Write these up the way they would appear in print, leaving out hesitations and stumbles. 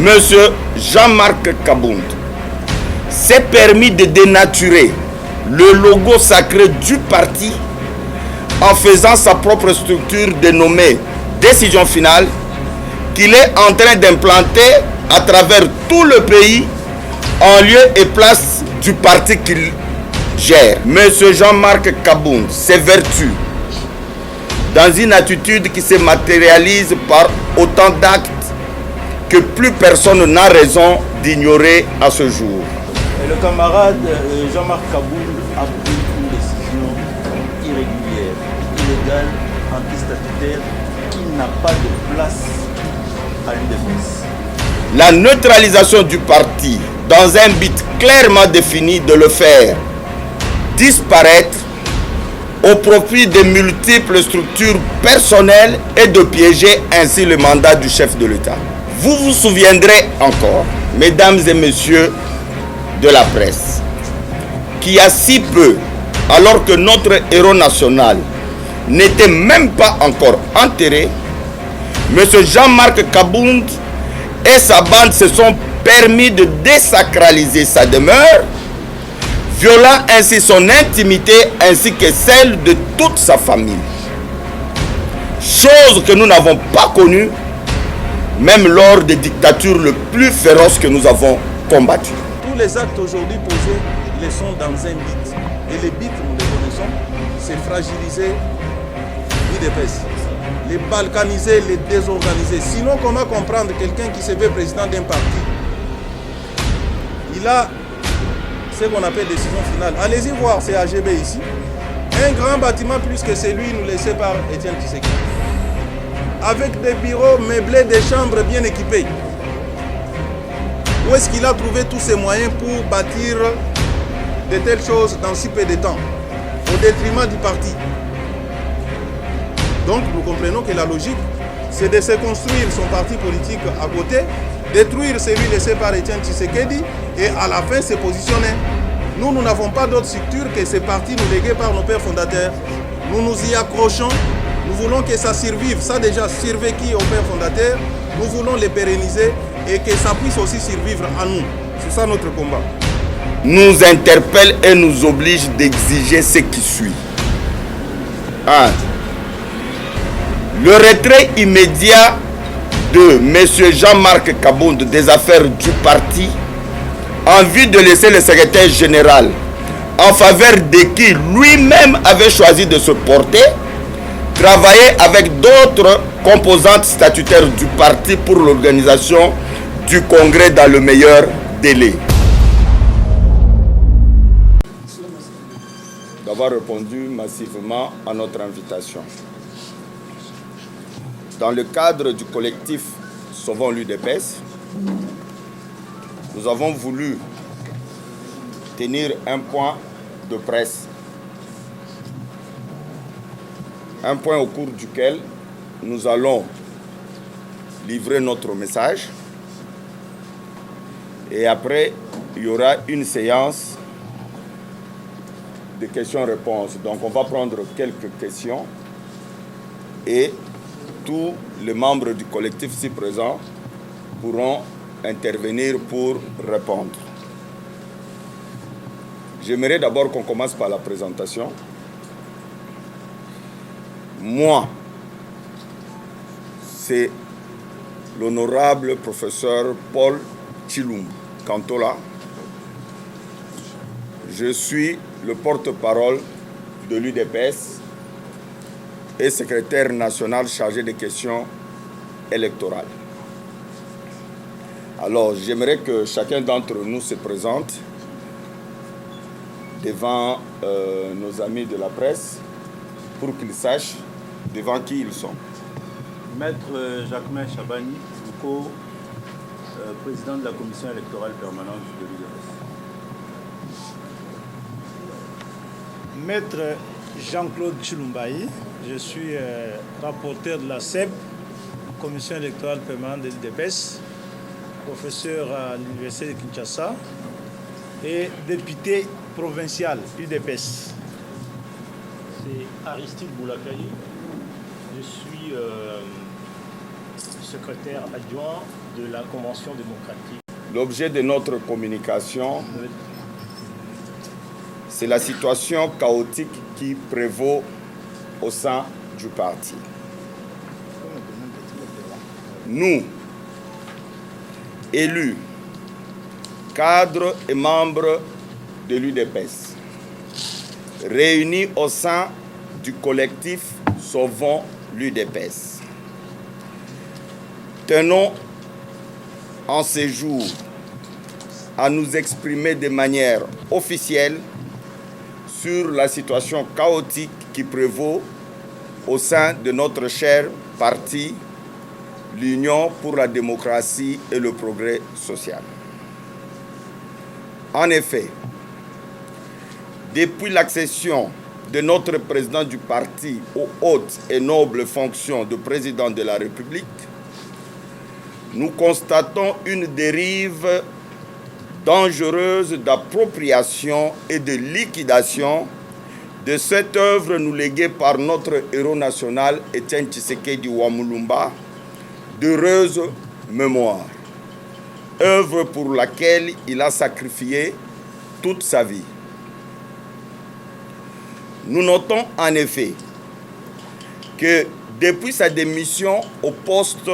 Monsieur Jean-Marc Kabound s'est permis de dénaturer le logo sacré du parti en faisant sa propre structure dénommée Décision Finale qu'il est en train d'implanter à travers tout le pays en lieu et place du parti qu'il gère. Monsieur Jean-Marc Kabound s'évertue dans une attitude qui se matérialise par autant d'actes que plus personne n'a raison d'ignorer à ce jour. Et le camarade Jean-Marc Kabound a pris une décision irrégulière, illégale, antistatutaire, qui n'a pas de place à l'UDPS. La neutralisation du parti dans un but clairement défini de le faire disparaître au profit de multiples structures personnelles et de piéger ainsi le mandat du chef de l'État. Vous vous souviendrez encore, mesdames et messieurs de la presse, qu'il y a si peu, alors que notre héros national n'était même pas encore enterré, M. Jean-Marc Kabound et sa bande se sont permis de désacraliser sa demeure, violant ainsi son intimité ainsi que celle de toute sa famille. Chose que nous n'avons pas connue même lors des dictatures les plus féroces que nous avons combattues. Tous les actes aujourd'hui posés les sont dans un but. Et les buts, nous les connaissons, c'est fragiliser l'UDPS, les balkaniser, les désorganiser. Sinon, comment comprendre quelqu'un qui se veut président d'un parti? Il a ce qu'on appelle décision finale. Allez-y voir, c'est AGB ici. Un grand bâtiment plus que celui nous laissé par Étienne Tshisekedi. Avec des bureaux meublés, des chambres bien équipées. Où est-ce qu'il a trouvé tous ces moyens pour bâtir de telles choses dans si peu de temps, au détriment du parti? Donc nous comprenons que la logique, c'est de se construire son parti politique à côté, détruire celui laissé par Étienne Tshisekedi et à la fin se positionner. Nous n'avons pas d'autre structure que ces partis nous légués par nos pères fondateurs. Nous nous y accrochons, nous voulons que ça survive. Ça a déjà survécu aux pères fondateurs, nous voulons les pérenniser et que ça puisse aussi survivre à nous. C'est ça notre combat. Nous interpelle et nous oblige d'exiger ce qui suit. 1. Le retrait immédiat de M. Jean-Marc Kabound des affaires du parti en vue de laisser le secrétaire général en faveur de qui lui-même avait choisi de se porter, travailler avec d'autres composantes statutaires du parti pour l'organisation du congrès dans le meilleur délai. D'avoir répondu massivement à notre invitation. Dans le cadre du collectif Sauvons l'UDPS, nous avons voulu tenir un point de presse. Un point au cours duquel nous allons livrer notre message. Et après, il y aura une séance de questions-réponses. Donc on va prendre quelques questions et tous les membres du collectif ici présents pourront intervenir pour répondre. J'aimerais d'abord qu'on commence par la présentation. Moi, c'est l'honorable professeur Paul Tshilumba Kantola. Je suis le porte-parole de l'UDPS et secrétaire national chargé des questions électorales. Alors, j'aimerais que chacun d'entre nous se présente devant nos amis de la presse pour qu'ils sachent devant qui ils sont. Maître Jacquemin Chabani, président de la commission électorale permanente de l'UDPS. Maître Jean-Claude Tshilumbaï, je suis rapporteur de la CEP, commission électorale permanente de l'UDPS, professeur à l'université de Kinshasa et député provincial UDPS. C'est Aristide Boulakaï, je suis secrétaire adjoint de la Convention démocratique. L'objet de notre communication, c'est la situation chaotique qui prévaut au sein du parti. Nous, élus, cadres et membres de l'UDPS, réunis au sein du collectif Sauvons l'UDPS, tenons en ces jours à nous exprimer de manière officielle sur la situation chaotique qui prévaut au sein de notre cher parti, l'Union pour la démocratie et le progrès social. En effet, depuis l'accession de notre président du parti aux hautes et nobles fonctions de président de la République, nous constatons une dérive dangereuse d'appropriation et de liquidation de cette œuvre nous léguée par notre héros national Étienne Tshisekedi Wamulumba, d'heureuse mémoire, œuvre pour laquelle il a sacrifié toute sa vie. Nous notons en effet que depuis sa démission au poste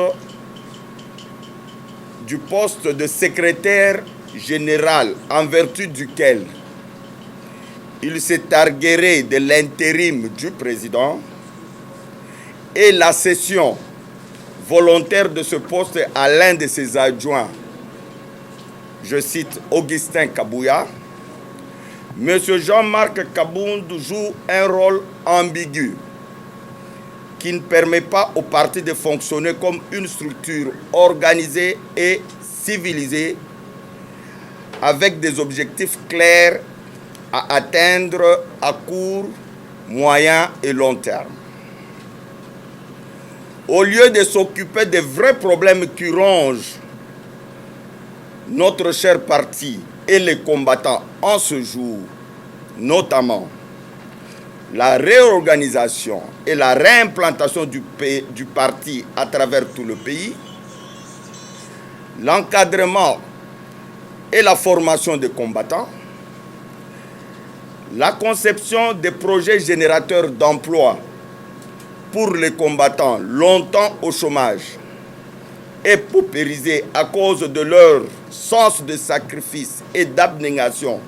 de secrétaire général, en vertu duquel il s'est targué de l'intérim du président et la cession volontaire de ce poste à l'un de ses adjoints, je cite Augustin Kabouya, M. Jean-Marc Kabound joue un rôle ambigu qui ne permet pas au parti de fonctionner comme une structure organisée et civilisée avec des objectifs clairs à atteindre à court, moyen et long terme. Au lieu de s'occuper des vrais problèmes qui rongent notre cher parti et les combattants en ce jour, notamment la réorganisation et la réimplantation du parti à travers tout le pays, l'encadrement et la formation des combattants, la conception des projets générateurs d'emplois pour les combattants longtemps au chômage et paupérisés à cause de leur sens de sacrifice et d'abnégation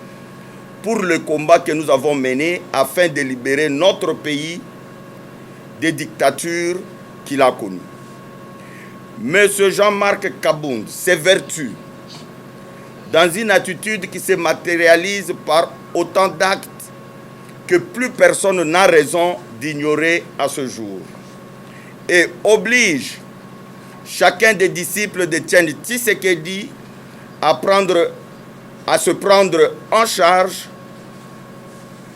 pour le combat que nous avons mené afin de libérer notre pays des dictatures qu'il a connues. M. Jean-Marc Kabound s'évertue dans une attitude qui se matérialise par autant d'actes que plus personne n'a raison d'ignorer à ce jour et oblige chacun des disciples d'Étienne Tshisekedi à se prendre en charge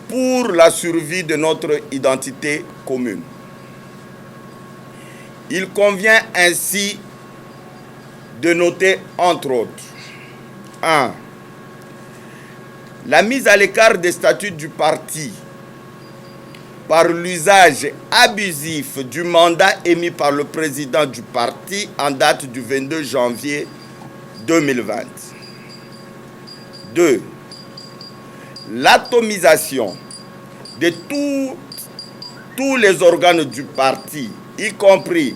pour la survie de notre identité commune. Il convient ainsi de noter, entre autres, 1. La mise à l'écart des statuts du parti par l'usage abusif du mandat émis par le président du parti en date du 22 janvier 2020. 2. L'atomisation de tous les organes du parti, y compris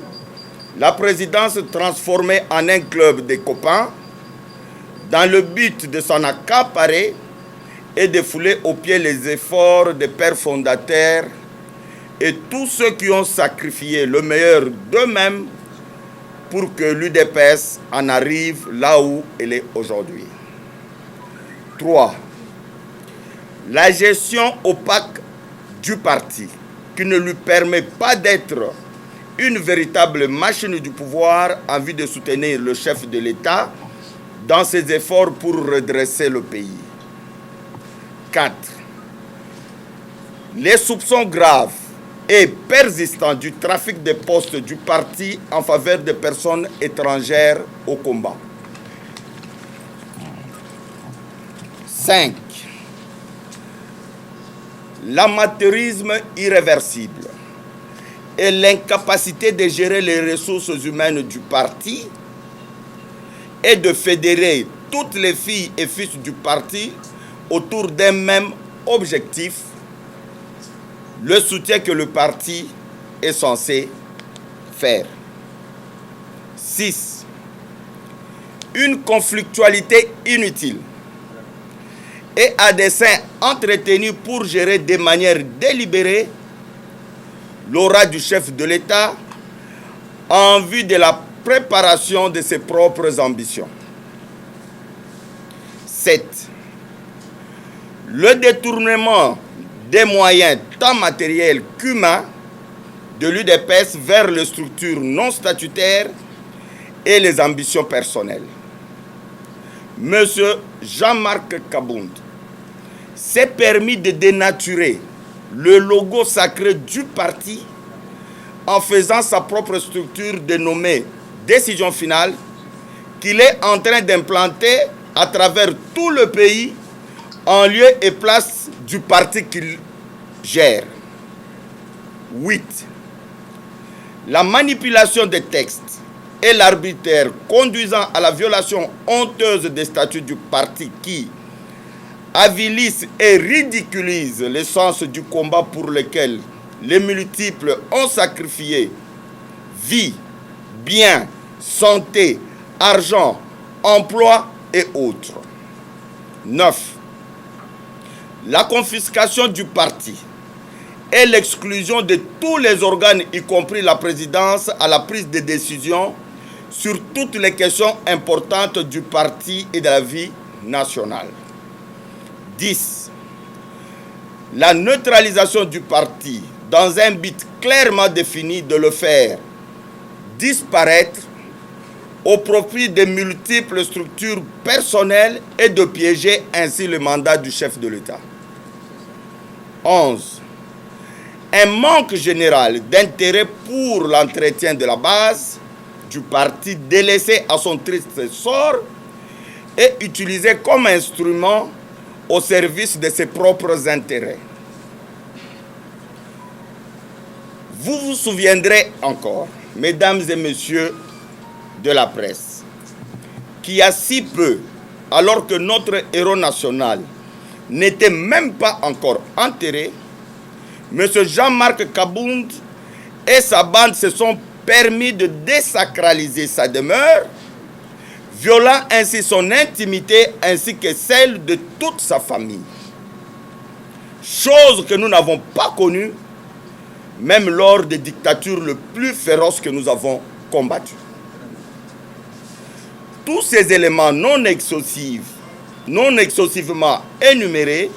la présidence transformée en un club de copains, dans le but de s'en accaparer et de fouler aux pieds les efforts des pères fondateurs et tous ceux qui ont sacrifié le meilleur d'eux-mêmes pour que l'UDPS en arrive là où elle est aujourd'hui. 3. La gestion opaque du parti, qui ne lui permet pas d'être une véritable machine du pouvoir en vue de soutenir le chef de l'État dans ses efforts pour redresser le pays. 4. Les soupçons graves et persistants du trafic des postes du parti en faveur des personnes étrangères au combat. 5. L'amateurisme irréversible et l'incapacité de gérer les ressources humaines du parti est de fédérer toutes les filles et fils du parti autour d'un même objectif, le soutien que le parti est censé faire. 6. Une conflictualité inutile et à dessein entretenu pour gérer de manière délibérée l'aura du chef de l'État en vue de la préparation de ses propres ambitions. 7. Le détournement des moyens tant matériels qu'humains de l'UDPS vers les structures non statutaires et les ambitions personnelles. Monsieur Jean-Marc Kabound s'est permis de dénaturer le logo sacré du parti en faisant sa propre structure dénommée Décision Finale qu'il est en train d'implanter à travers tout le pays en lieu et place du parti qu'il gère. 8. La manipulation des textes et l'arbitraire conduisant à la violation honteuse des statuts du parti qui avilissent et ridiculisent l'essence du combat pour lequel les multiples ont sacrifié vie, biens, santé, argent, emploi et autres. 9. La confiscation du parti et l'exclusion de tous les organes, y compris la présidence, à la prise de décision sur toutes les questions importantes du parti et de la vie nationale. 10. La neutralisation du parti dans un but clairement défini de le faire disparaître au profit de multiples structures personnelles et de piéger ainsi le mandat du chef de l'État. 11. Un manque général d'intérêt pour l'entretien de la base du parti délaissé à son triste sort et utilisé comme instrument au service de ses propres intérêts. Vous vous souviendrez encore, mesdames et messieurs de la presse, qu'il y a si peu, alors que notre héros national n'était même pas encore enterré, M. Jean-Marc Kabound et sa bande se sont permis de désacraliser sa demeure, violant ainsi son intimité ainsi que celle de toute sa famille. Chose que nous n'avons pas connue, même lors des dictatures les plus féroces que nous avons combattues. Tous ces éléments non exhaustivement énumérés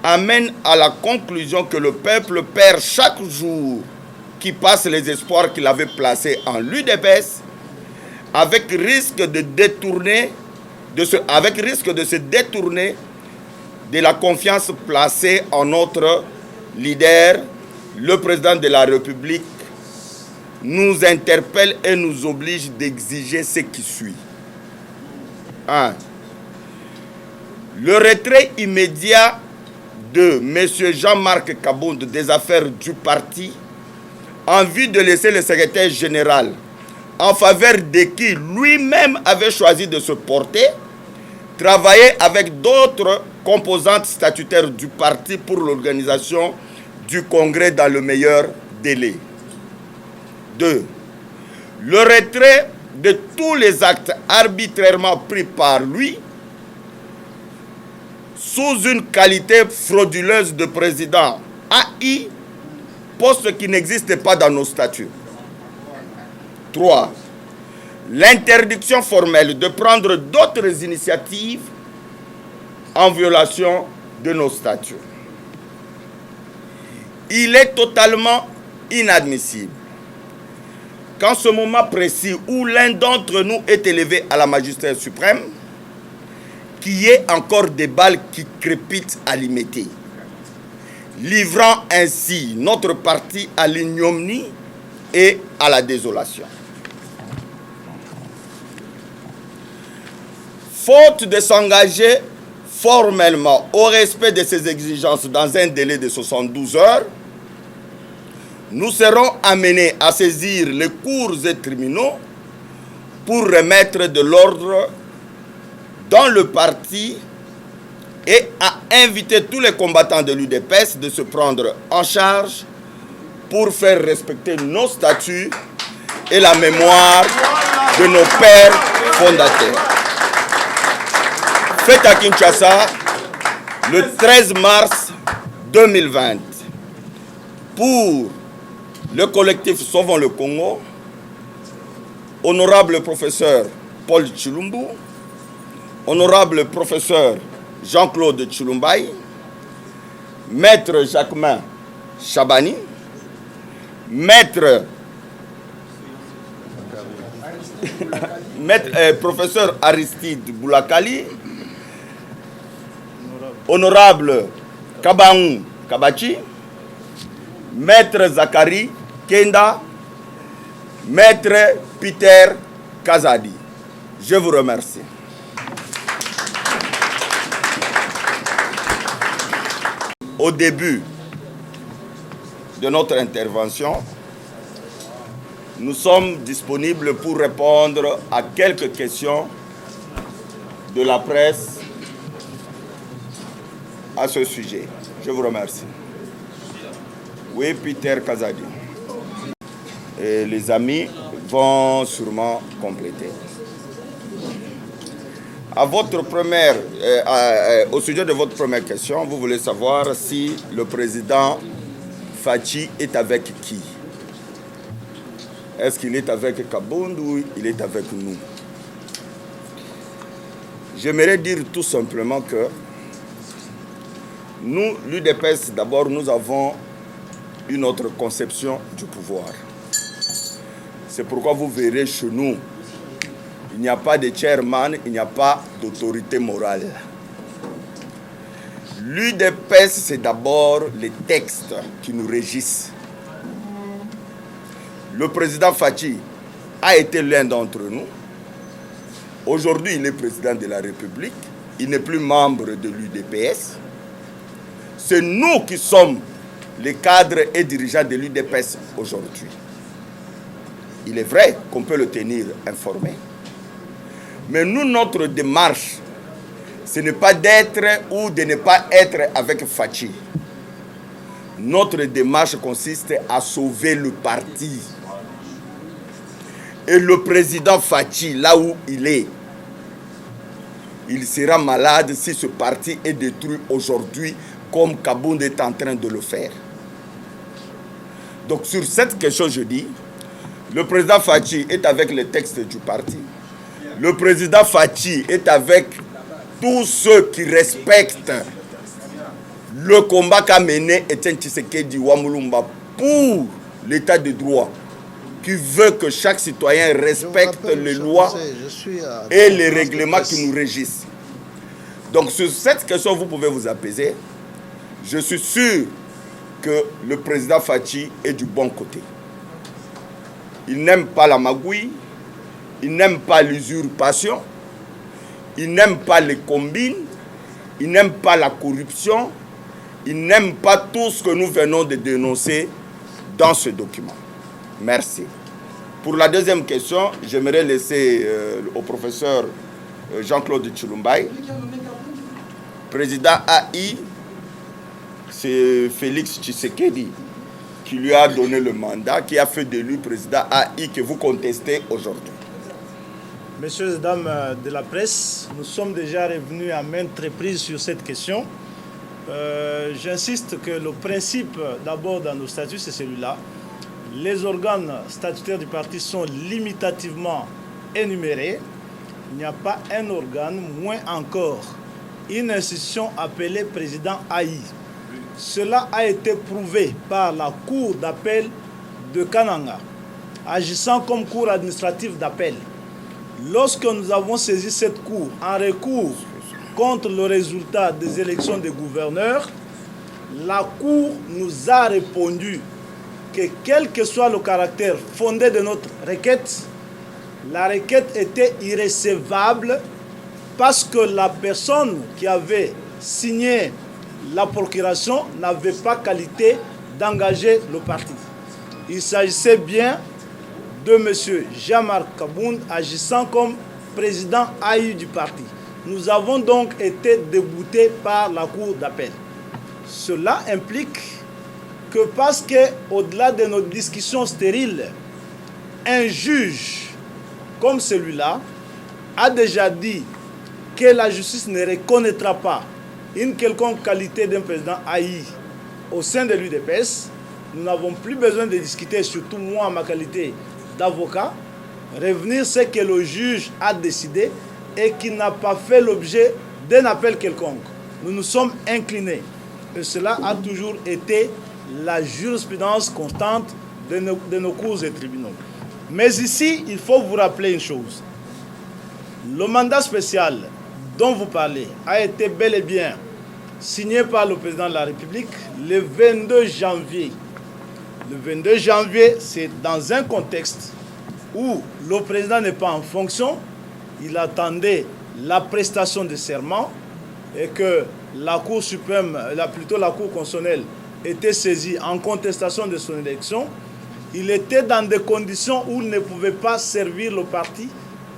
amènent à la conclusion que le peuple perd chaque jour qui passe les espoirs qu'il avait placés en l'UDPS, avec risque de se détourner de la confiance placée en notre leader, le président de la République, nous interpelle et nous oblige d'exiger ce qui suit. 1. Le retrait immédiat de M. Jean-Marc Kabound des affaires du parti en vue de laisser le secrétaire général en faveur de qui lui-même avait choisi de se porter, travailler avec d'autres composantes statutaires du parti pour l'organisation du congrès dans le meilleur délai. 2. Le retrait de tous les actes arbitrairement pris par lui sous une qualité frauduleuse de président AI, poste qui n'existe pas dans nos statuts. 3. L'interdiction formelle de prendre d'autres initiatives en violation de nos statuts. Il est totalement inadmissible qu'en ce moment précis où l'un d'entre nous est élevé à la magistrature suprême, qu'il y ait encore des balles qui crépitent à l'imiter, livrant ainsi notre parti à l'ignominie et à la désolation. Faute de s'engager formellement au respect de ces exigences dans un délai de 72 heures, nous serons amenés à saisir les cours et tribunaux pour remettre de l'ordre dans le parti et a invité tous les combattants de l'UDPS de se prendre en charge pour faire respecter nos statuts et la mémoire de nos pères fondateurs. Fait à Kinshasa le 13 mars 2020 pour le collectif Sauvons le Congo, honorable professeur Paul Tshilumbu, honorable professeur Jean-Claude Tshilumbaï, maître Jacquemin Chabani, maître professeur Aristide Boulakali, honorable Kabaou Kabachi, maître Zakari Kenda, maître Peter Kazadi. Je vous remercie. Au début de notre intervention, nous sommes disponibles pour répondre à quelques questions de la presse à ce sujet. Je vous remercie. Oui, Peter Kazadi. Et les amis vont sûrement compléter. Au sujet de votre première question, vous voulez savoir si le président Fachi est avec qui? Est-ce qu'il est avec Kabound ou il est avec nous? J'aimerais dire tout simplement que nous, l'UDPS, d'abord, nous avons une autre conception du pouvoir. C'est pourquoi vous verrez chez nous, il n'y a pas de chairman, il n'y a pas d'autorité morale. L'UDPS, c'est d'abord les textes qui nous régissent. Le président Fachi a été l'un d'entre nous. Aujourd'hui, il est président de la République. Il n'est plus membre de l'UDPS. C'est nous qui sommes les cadres et dirigeants de l'UDPS aujourd'hui. Il est vrai qu'on peut le tenir informé. Mais nous, notre démarche, ce n'est pas d'être ou de ne pas être avec Fachi. Notre démarche consiste à sauver le parti. Et le président Fachi, là où il est, il sera malade si ce parti est détruit aujourd'hui comme Kabound est en train de le faire. Donc sur cette question, je dis, le président Fachi est avec les textes du parti. Le président Fachi est avec tous ceux qui respectent le combat qu'a mené Etienne Tshisekedi Wamulumba pour l'état de droit, qui veut que chaque citoyen respecte les lois et les règlements qui nous régissent. Donc sur cette question, vous pouvez vous apaiser. Je suis sûr que le président Fachi est du bon côté. Il n'aime pas la magouille, il n'aime pas l'usurpation, il n'aime pas les combines, il n'aime pas la corruption, il n'aime pas tout ce que nous venons de dénoncer dans ce document. Merci. Pour la deuxième question, j'aimerais laisser au professeur Jean-Claude Tshilumbaï. Président AI, c'est Félix Tshisekedi qui lui a donné le mandat, qui a fait de lui président AI que vous contestez aujourd'hui. Messieurs et dames de la presse, nous sommes déjà revenus à maintes reprises sur cette question. J'insiste que le principe d'abord dans nos statuts, c'est celui-là. Les organes statutaires du parti sont limitativement énumérés. Il n'y a pas un organe, moins encore une institution appelée président AI. Cela a été prouvé par la Cour d'appel de Kananga, agissant comme cour administrative d'appel. Lorsque nous avons saisi cette cour en recours contre le résultat des élections des gouverneurs, la Cour nous a répondu que quel que soit le caractère fondé de notre requête, la requête était irrécevable parce que la personne qui avait signé la procuration n'avait pas qualité d'engager le parti. Il s'agissait bien de M. Jean-Marc Kabound agissant comme président AI du parti. Nous avons donc été déboutés par la Cour d'appel. Cela implique que parce qu'au-delà de nos discussions stériles, un juge comme celui-là a déjà dit que la justice ne reconnaîtra pas une quelconque qualité d'un président AI au sein de l'UDPS, nous n'avons plus besoin de discuter, surtout moi en ma qualité d'avocat, revenir ce que le juge a décidé et qui n'a pas fait l'objet d'un appel quelconque. Nous nous sommes inclinés. Et cela a toujours été la jurisprudence constante de nos cours et tribunaux. Mais ici, il faut vous rappeler une chose. Le mandat spécial dont vous parlez a été bel et bien signé par le président de la République le 22 janvier. Le 22 janvier, c'est dans un contexte où le président n'est pas en fonction, il attendait la prestation de serment et que la Cour suprême, plutôt la Cour constitutionnelle, était saisie en contestation de son élection. Il était dans des conditions où il ne pouvait pas servir le parti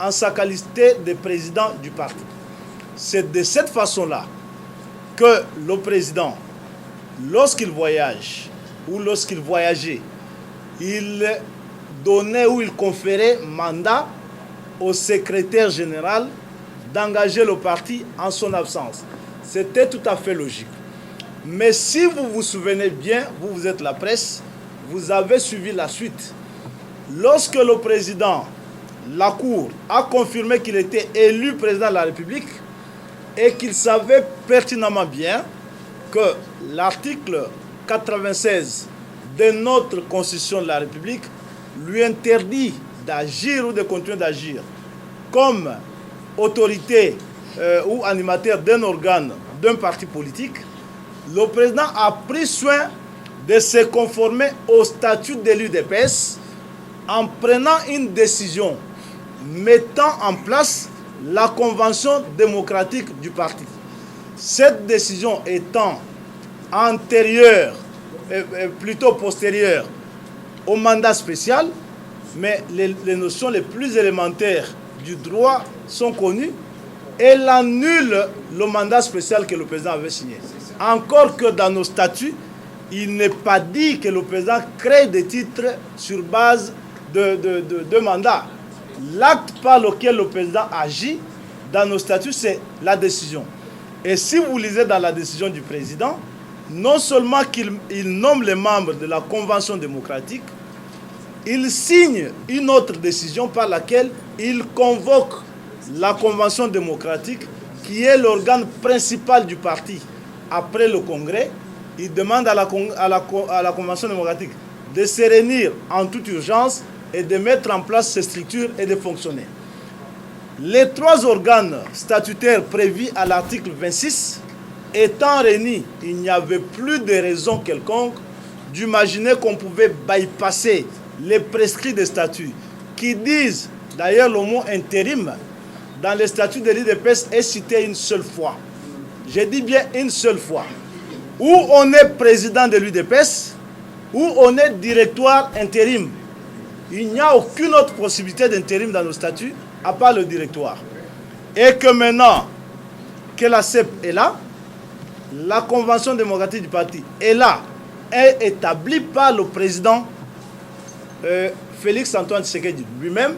en sa qualité de président du parti. C'est de cette façon-là que le président, lorsqu'il voyage ou lorsqu'il voyageait, il donnait ou il conférait mandat au secrétaire général d'engager le parti en son absence. C'était tout à fait logique. Mais si vous vous souvenez bien, vous êtes la presse, vous avez suivi la suite. Lorsque le président, la Cour, a confirmé qu'il était élu président de la République et qu'il savait pertinemment bien que l'article 96 de notre Constitution de la République lui interdit d'agir ou de continuer d'agir comme autorité ou animateur d'un organe, d'un parti politique, le président a pris soin de se conformer au statut de l'UDPS en prenant une décision mettant en place la convention démocratique du parti. Cette décision étant antérieure, plutôt postérieure au mandat spécial, mais les notions les plus élémentaires du droit sont connues, elle annule le mandat spécial que le président avait signé. Encore que dans nos statuts, il n'est pas dit que le président crée des titres sur base de mandat. L'acte par lequel le président agit dans nos statuts, c'est la décision. Et si vous lisez dans la décision du président, non seulement qu'il nomme les membres de la Convention démocratique, il signe une autre décision par laquelle il convoque la Convention démocratique, qui est l'organe principal du parti. Après le Congrès, il demande à la Convention démocratique de se réunir en toute urgence et de mettre en place ces structures et de fonctionner. Les trois organes statutaires prévus à l'article 26 étant réunis, il n'y avait plus de raison quelconque d'imaginer qu'on pouvait bypasser les prescrits des statuts qui disent, d'ailleurs le mot intérim, dans les statuts de l'UDPS est cité une seule fois. Je dis bien une seule fois. Ou on est président de l'UDPS, ou on est directoire intérim. Il n'y a aucune autre possibilité d'intérim dans nos statuts, à part le directoire. Et que maintenant que la CEP est là, la Convention démocratique du parti est là, est établie par le président Félix Antoine Tshisekedi lui-même,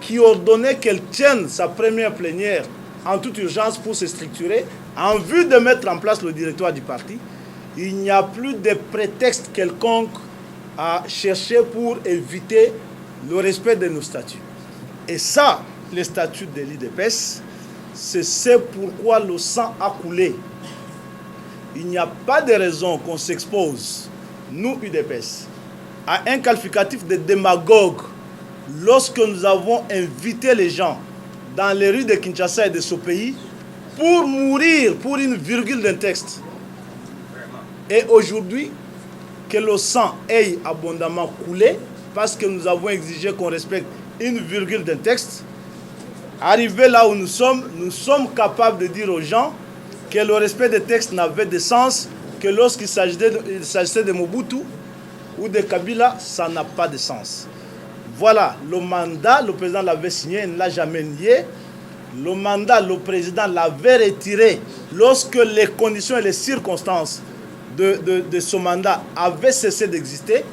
qui ordonnait qu'elle tienne sa première plénière en toute urgence pour se structurer, en vue de mettre en place le directoire du parti. Il n'y a plus de prétexte quelconque à chercher pour éviter le respect de nos statuts. Et ça, les statuts de l'UDPS, c'est ce pourquoi le sang a coulé. Il n'y a pas de raison qu'on s'expose, nous UDPS, à un qualificatif de démagogue lorsque nous avons invité les gens dans les rues de Kinshasa et de ce pays pour mourir pour une virgule d'un texte. Et aujourd'hui, que le sang ait abondamment coulé, parce que nous avons exigé qu'on respecte une virgule d'un texte, arrivé là où nous sommes capables de dire aux gens que le respect des textes n'avait de sens que lorsqu'il s'agissait de Mobutu ou de Kabila, ça n'a pas de sens. Voilà, le mandat, le président l'avait signé, il ne l'a jamais nié. Le mandat, le président l'avait retiré lorsque les conditions et les circonstances de ce mandat avaient cessé d'exister.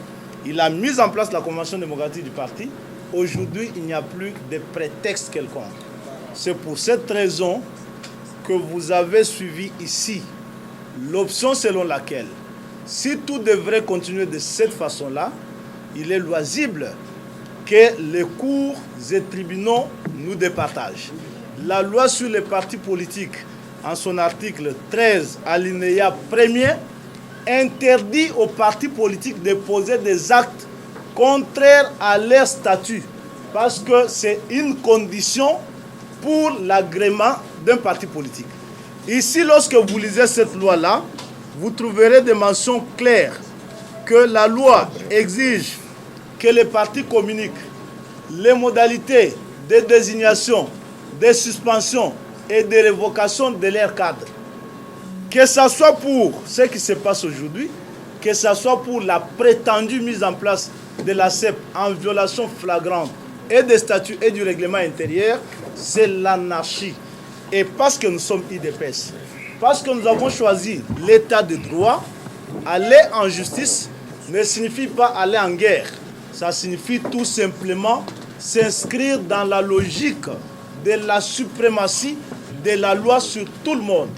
Il a mis en place la Convention démocratique du parti. Aujourd'hui, il n'y a plus de prétexte quelconque. C'est pour cette raison que vous avez suivi ici l'option selon laquelle, si tout devrait continuer de cette façon-là, il est loisible que les cours et tribunaux nous départagent. La loi sur les partis politiques, en son article 13, alinéa 1er, interdit aux partis politiques de poser des actes contraires à leur statut, parce que c'est une condition pour l'agrément d'un parti politique. Ici, lorsque vous lisez cette loi-là, vous trouverez des mentions claires que la loi exige que les partis communiquent les modalités de désignation, de suspension et de révocation de leur cadre. Que ce soit pour ce qui se passe aujourd'hui, que ce soit pour la prétendue mise en place de la CEP en violation flagrante et des statuts et du règlement intérieur, c'est l'anarchie. Et parce que nous sommes IDPS, parce que nous avons choisi l'état de droit, aller en justice ne signifie pas aller en guerre. Ça signifie tout simplement s'inscrire dans la logique de la suprématie de la loi sur tout le monde.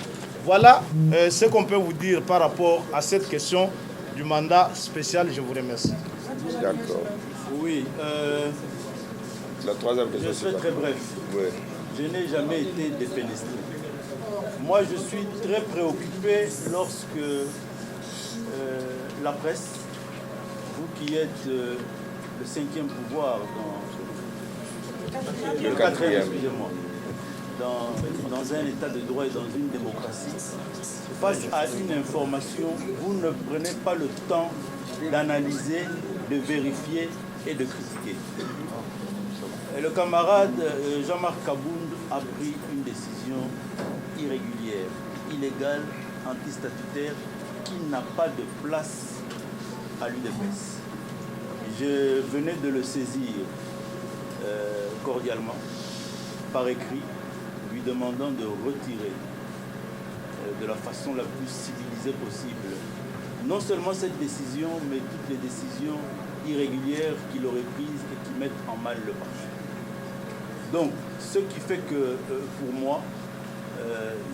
Voilà ce qu'on peut vous dire par rapport à cette question du mandat spécial. Je vous remercie. D'accord. Oui, La troisième question, je serai très bref. Oui. Je n'ai jamais été défenestré. Moi, je suis très préoccupé lorsque la presse, vous qui êtes le cinquième pouvoir, le quatrième, excusez-moi, dans un état de droit et dans une démocratie, face à une information, vous ne prenez pas le temps d'analyser, de vérifier et de critiquer. Et le camarade Jean-Marc Kabound a pris une décision irrégulière, illégale, antistatutaire, qui n'a pas de place à l'UDPS. Je venais de le saisir cordialement, par écrit, lui demandant de retirer de la façon la plus civilisée possible, non seulement cette décision, mais toutes les décisions irrégulières qu'il aurait prises et qui mettent en mal le parti. Donc, ce qui fait que, pour moi,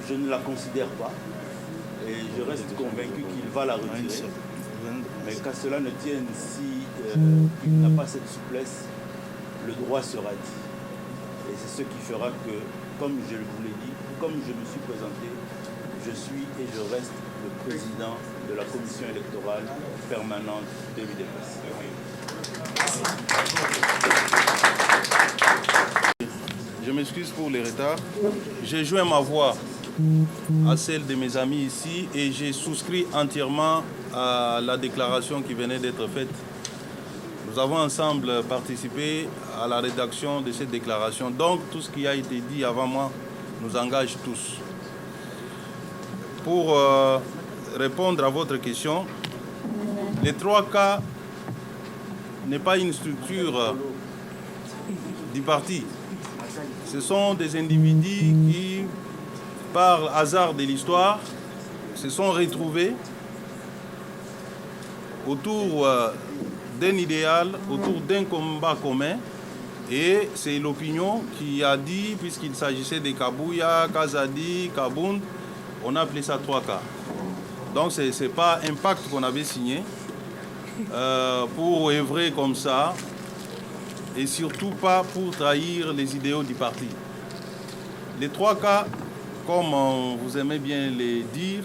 je ne la considère pas et je reste convaincu qu'il va la retirer. Mais qu'à cela ne tienne, si il n'a pas cette souplesse, le droit sera dit. Et c'est ce qui fera que, comme je vous l'ai dit, comme je me suis présenté, je suis et je reste le président de la commission électorale permanente de l'UDPS. Je m'excuse pour les retards. J'ai joint ma voix à celle de mes amis ici et j'ai souscrit entièrement à la déclaration qui venait d'être faite. Nous avons ensemble participé à la rédaction de cette déclaration. Donc tout ce qui a été dit avant moi nous engage tous. Pour répondre à votre question, les 3K n'est pas une structure du parti. Ce sont des individus qui, par hasard de l'histoire, se sont retrouvés autour d'un idéal, autour d'un combat commun. Et c'est l'opinion qui a dit, puisqu'il s'agissait de Kabouya, Kazadi, Kabound, on a appelé ça 3K. Donc ce n'est pas un pacte qu'on avait signé pour œuvrer comme ça, et surtout pas pour trahir les idéaux du parti. Les 3K, comme vous aimez bien les dire,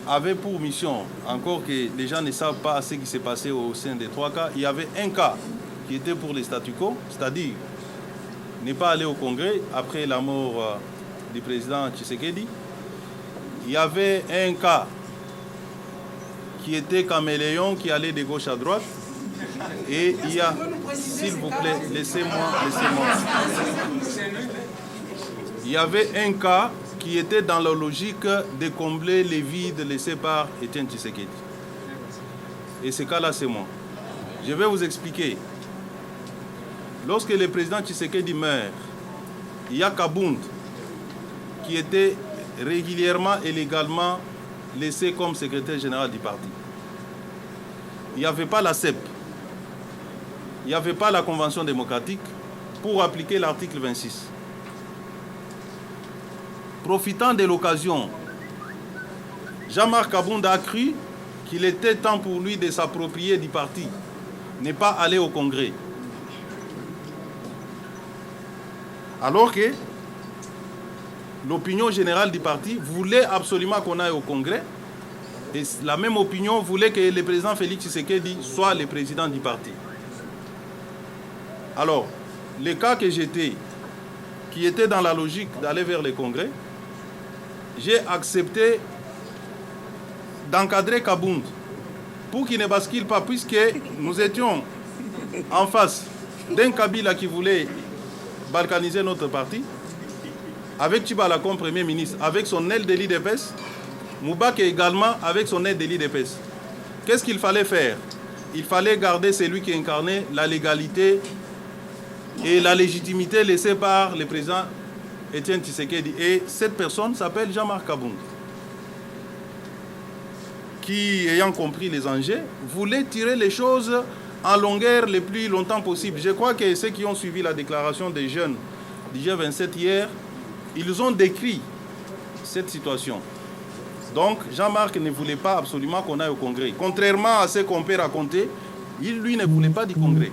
avaient pour mission, encore que les gens ne savent pas ce qui s'est passé au sein des 3K, il y avait un cas qui était pour les statu quo, c'est-à-dire ne pas aller au Congrès après la mort du président Tshisekedi. Il y avait un cas qui était caméléon, qui allait de gauche à droite. Et il y a, s'il vous plaît, laissez-moi. Il y avait un cas qui était dans la logique de combler les vides laissés par Etienne Tshisekedi. Et ce cas-là, c'est moi. Je vais vous expliquer. lorsque le président Tshisekedi meurt, il y a Kabound qui était régulièrement et légalement laissé comme secrétaire général du parti. Il n'y avait pas la CEP, il n'y avait pas la Convention démocratique pour appliquer l'article 26. Profitant de l'occasion, Jean-Marc Kabound a cru qu'il était temps pour lui de s'approprier du parti, ne pas aller au Congrès. Alors que l'opinion générale du parti voulait absolument qu'on aille au Congrès, et la même opinion voulait que le président Félix Tshisekedi soit le président du parti. Alors, le cas que j'étais, qui était dans la logique d'aller vers le Congrès, j'ai accepté d'encadrer Kabound pour qu'il ne bascule pas, puisque nous étions en face d'un Kabila qui voulait balkaniser notre parti, avec Tchibala comme Premier ministre, avec son aile de l'IDPS, Moubak également avec son aile de l'IDPS. Qu'est-ce qu'il fallait faire? Il fallait garder celui qui incarnait la légalité et la légitimité laissée par le président Étienne Tshisekedi. Et cette personne s'appelle Jean-Marc Kabound, qui, ayant compris les enjeux, voulait tirer les choses en longueur le plus longtemps possible. Je crois que ceux qui ont suivi la déclaration des jeunes du G27 hier, ils ont décrit cette situation. Donc Jean-Marc ne voulait pas absolument qu'on aille au Congrès. Contrairement à ce qu'on peut raconter, lui ne voulait pas du Congrès.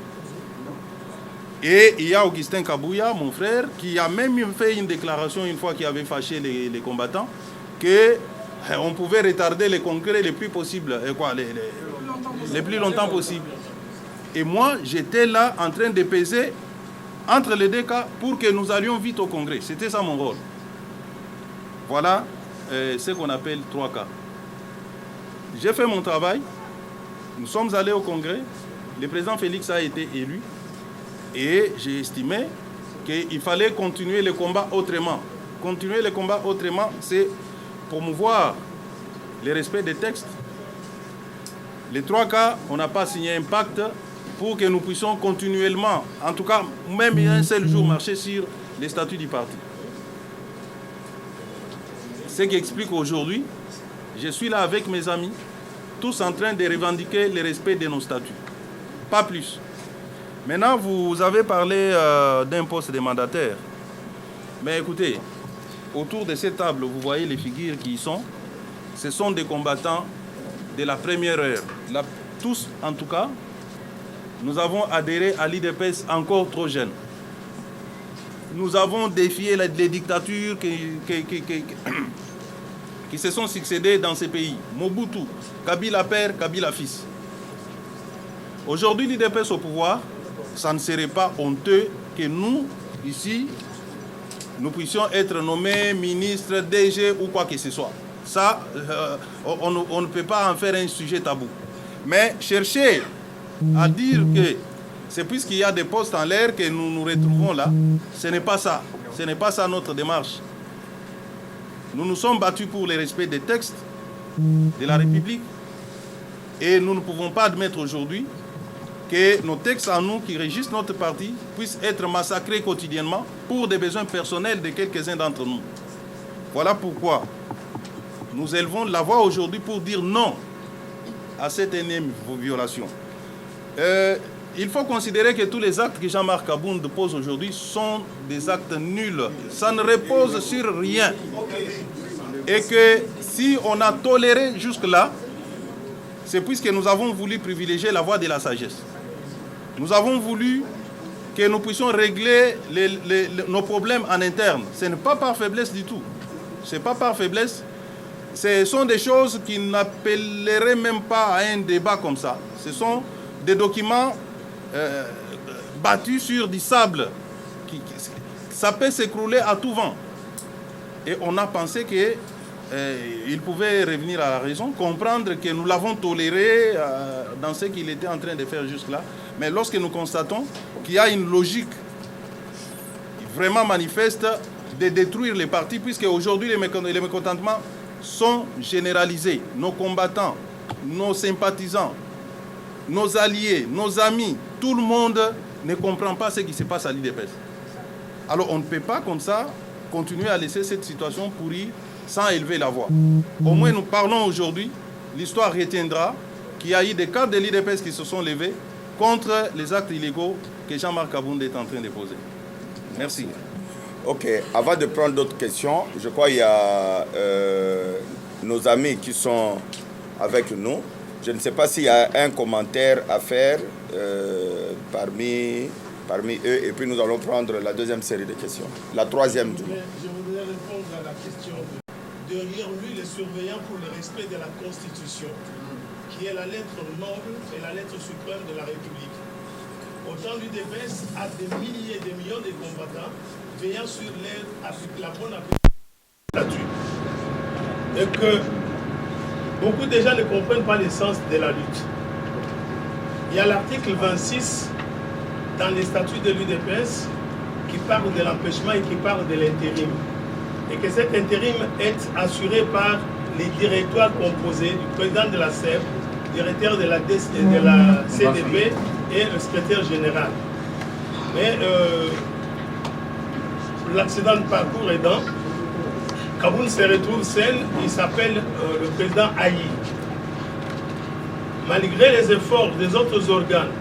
Et il y a Augustin Kabouya, mon frère, qui a même fait une déclaration une fois qu'il avait fâché les combattants, qu'on pouvait retarder le Congrès le plus possible, le plus longtemps possible. Et moi, j'étais là en train de peser entre les deux cas pour que nous allions vite au Congrès. C'était ça mon rôle. Voilà ce qu'on appelle 3 cas. J'ai fait mon travail. Nous sommes allés au Congrès. Le président Félix a été élu. Et j'ai estimé qu'il fallait continuer le combat autrement. Continuer le combat autrement, c'est promouvoir le respect des textes. Les 3 cas, on n'a pas signé un pacte pour que nous puissions continuellement, en tout cas, même un seul jour, marcher sur les statuts du parti. Ce qui explique aujourd'hui, je suis là avec mes amis, tous en train de revendiquer le respect de nos statuts. Pas plus. Maintenant, vous avez parlé d'un poste de mandataire. Mais écoutez, autour de cette table, vous voyez les figures qui y sont. Ce sont des combattants de la première heure. Tous, en tout cas, nous avons adhéré à l'IDPS encore trop jeune. Nous avons défié les dictatures qui se sont succédées dans ces pays. Mobutu, Kabila père, Kabila fils. Aujourd'hui, l'IDPS au pouvoir, ça ne serait pas honteux que nous, ici, nous puissions être nommés ministres, DG ou quoi que ce soit. Ça, on ne peut pas en faire un sujet tabou. Mais chercher à dire que c'est puisqu'il y a des postes en l'air que nous nous retrouvons là, ce n'est pas ça. Ce n'est pas ça notre démarche. Nous nous sommes battus pour le respect des textes de la République et nous ne pouvons pas admettre aujourd'hui que nos textes à nous qui régissent notre parti puissent être massacrés quotidiennement pour des besoins personnels de quelques-uns d'entre nous. Voilà pourquoi nous élevons la voix aujourd'hui pour dire non à cette énième violation. Il faut considérer que tous les actes que Jean-Marc Kabound pose aujourd'hui sont des actes nuls. Ça ne repose sur rien. Et que si on a toléré jusque-là, c'est puisque nous avons voulu privilégier la voie de la sagesse. Nous avons voulu que nous puissions régler nos problèmes en interne. Ce n'est pas par faiblesse du tout. Ce n'est pas par faiblesse. Ce sont des choses qui n'appelleraient même pas à un débat comme ça. Ce sont des documents battus sur du sable. Ça peut s'écrouler à tout vent. Et on a pensé qu'il pouvait revenir à la raison, comprendre que nous l'avons toléré dans ce qu'il était en train de faire jusque-là. Mais lorsque nous constatons qu'il y a une logique vraiment manifeste de détruire les partis, puisque aujourd'hui les mécontentements sont généralisés. Nos combattants, nos sympathisants, nos alliés, nos amis, tout le monde ne comprend pas ce qui se passe à l'UDPS. Alors on ne peut pas comme ça continuer à laisser cette situation pourrie sans élever la voix. Au moins nous parlons aujourd'hui, l'histoire retiendra qu'il y a eu des cadres de l'UDPS qui se sont levés contre les actes illégaux que Jean-Marc Kaboundé est en train de poser. Merci. Ok, avant de prendre d'autres questions, je crois qu'il y a nos amis qui sont avec nous. Je ne sais pas s'il y a un commentaire à faire parmi eux, et puis nous allons prendre la deuxième série de questions. La troisième. Je voudrais répondre à la question. Derrière lui, les surveillants pour le respect de la Constitution, qui est la lettre noble et la lettre suprême de la République. Autant l'UDPS a des milliers et des millions de combattants veillant sur la bonne application du statut. Et que beaucoup de gens ne comprennent pas l'essence de la lutte. Il y a l'article 26 dans les statuts de l'UDPS qui parle de l'empêchement et qui parle de l'intérim. Et que cet intérim est assuré par les directoires composés du président de la CEP, directeur de la CDP et le secrétaire général. Mais l'accident de parcours aidant, Kaboun se retrouve seul, il s'appelle le président Aïe. Malgré les efforts des autres organes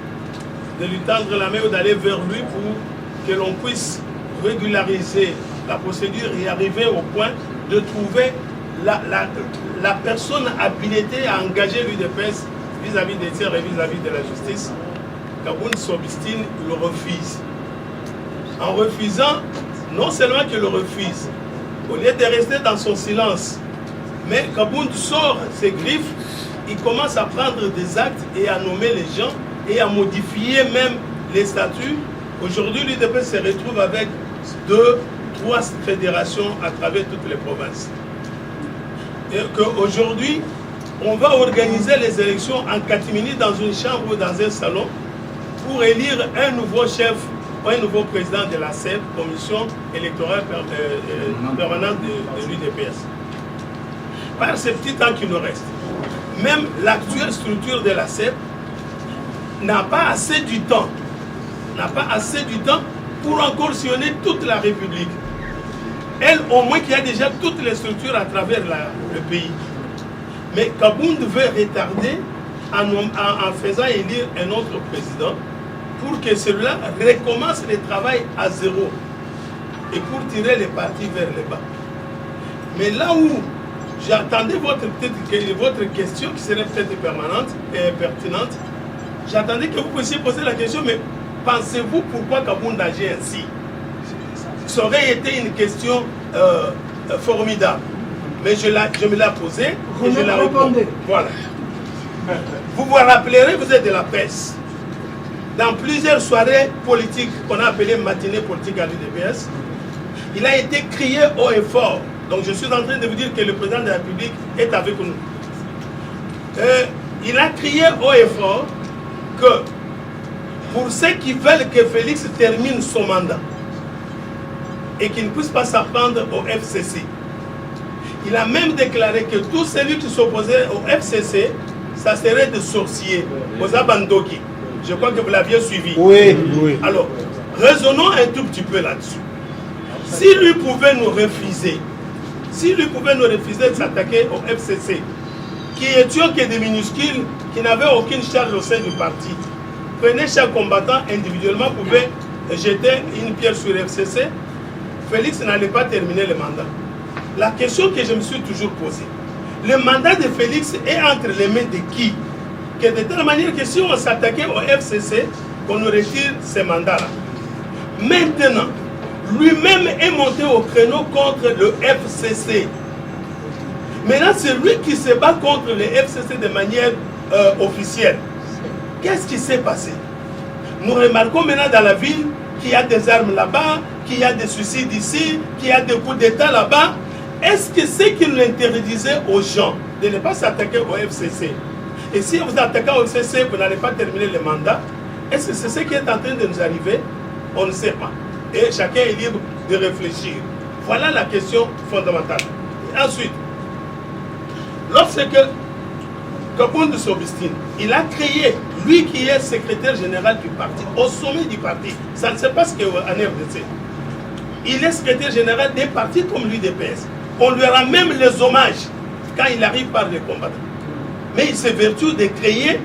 de lui tendre la main ou d'aller vers lui pour que l'on puisse régulariser la procédure et arriver au point de trouver la personne habilitée à engager l'UDPS vis-à-vis des tiers et vis-à-vis de la justice, Kaboun s'obstine, le refuse. En refusant, non seulement qu'il le refuse, au lieu de rester dans son silence, mais Kaboun sort ses griffes, il commence à prendre des actes et à nommer les gens et à modifier même les statuts. Aujourd'hui, l'UDPS se retrouve avec 2-3 fédérations à travers toutes les provinces. Et qu'aujourd'hui, on va organiser les élections en catimini dans une chambre ou dans un salon pour élire un nouveau chef, un nouveau président de la CEP, commission électorale permanente de l'UDPS. Par ce petit temps qui nous reste, même l'actuelle structure de la CEP n'a pas assez du temps, pour encore sillonner toute la République. Elle, au moins qu'il y a déjà toutes les structures à travers le pays. Mais Kabound veut retarder en faisant élire un autre président pour que celui-là recommence le travail à zéro et pour tirer les partis vers le bas. Mais là où j'attendais votre question, qui serait peut-être permanente et pertinente, j'attendais que vous puissiez poser la question, mais pensez-vous pourquoi Kabound agit ainsi? Ça aurait été une question formidable. Mais je me l'ai posée et je la réponds. Voilà. Vous vous rappellerez, vous êtes de la presse. Dans plusieurs soirées politiques qu'on a appelées matinées politiques à l'UDPS, il a été crié haut et fort. Donc je suis en train de vous dire que le président de la République est avec nous. Il a crié haut et fort que pour ceux qui veulent que Félix termine son mandat et qu'il ne puisse pas s'apprendre au FCC, il a même déclaré que tout celui qui s'opposait au FCC, ça serait des sorciers, aux Abandoki. Je crois que vous l'aviez suivi. Oui, oui. Alors, raisonnons un tout petit peu là-dessus. Si lui pouvait nous refuser, de s'attaquer au FCC, qui étions que des minuscules, qui n'avaient aucune charge au sein du parti, prenez chaque combattant individuellement, pouvait jeter une pierre sur le FCC, Félix n'allait pas terminer le mandat. La question que je me suis toujours posée, le mandat de Félix est entre les mains de qui? Que de telle manière que si on s'attaquait au FCC, qu'on nous retire ces mandats-là. Maintenant, lui-même est monté au créneau contre le FCC. Maintenant, c'est lui qui se bat contre le FCC de manière officielle. Qu'est-ce qui s'est passé? Nous remarquons maintenant dans la ville qu'il y a des armes là-bas, qu'il y a des suicides ici, qu'il y a des coups d'État là-bas. Est-ce que c'est qu'il interdisait aux gens de ne pas s'attaquer au FCC? Et si vous attaquez au FCC, vous n'allez pas terminer le mandat, est-ce que c'est ce qui est en train de nous arriver? On ne sait pas. Et chacun est libre de réfléchir. Voilà la question fondamentale. Et ensuite, lorsque Kabound s'obstine. Il a créé, lui qui est secrétaire général du parti, au sommet du parti. Ça ne sait pas ce qu'est en RDC. Il est secrétaire général des partis comme l'UDPS. On lui rend même les hommages quand il arrive par les combattants. Mais il s'évertue de créer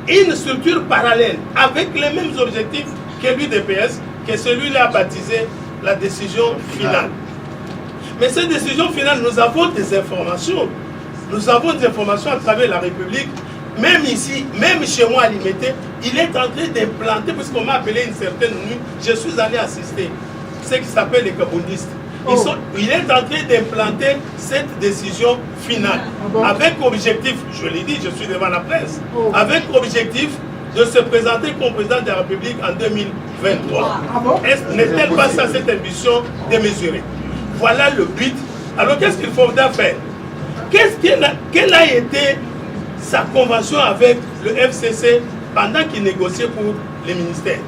une structure parallèle avec les mêmes objectifs que l'UDPS, que celui-là a baptisé la décision finale. Mais cette décision finale, nous avons des informations. Nous avons des informations à travers la République. Même ici, même chez moi à Limité, il est en train d'implanter, puisqu'on m'a appelé une certaine nuit, je suis allé assister, ce qui s'appelle les kaboundistes. Il est en train d'implanter cette décision finale. Avec objectif, je l'ai dit, je suis devant la presse, avec objectif de se présenter comme président de la République en 2023. N'est-elle pas ça cette ambition démesurée? Voilà le but. Alors qu'est-ce qu'il faudra faire? Quelle a été sa convention avec le FCC pendant qu'il négociait pour les ministères?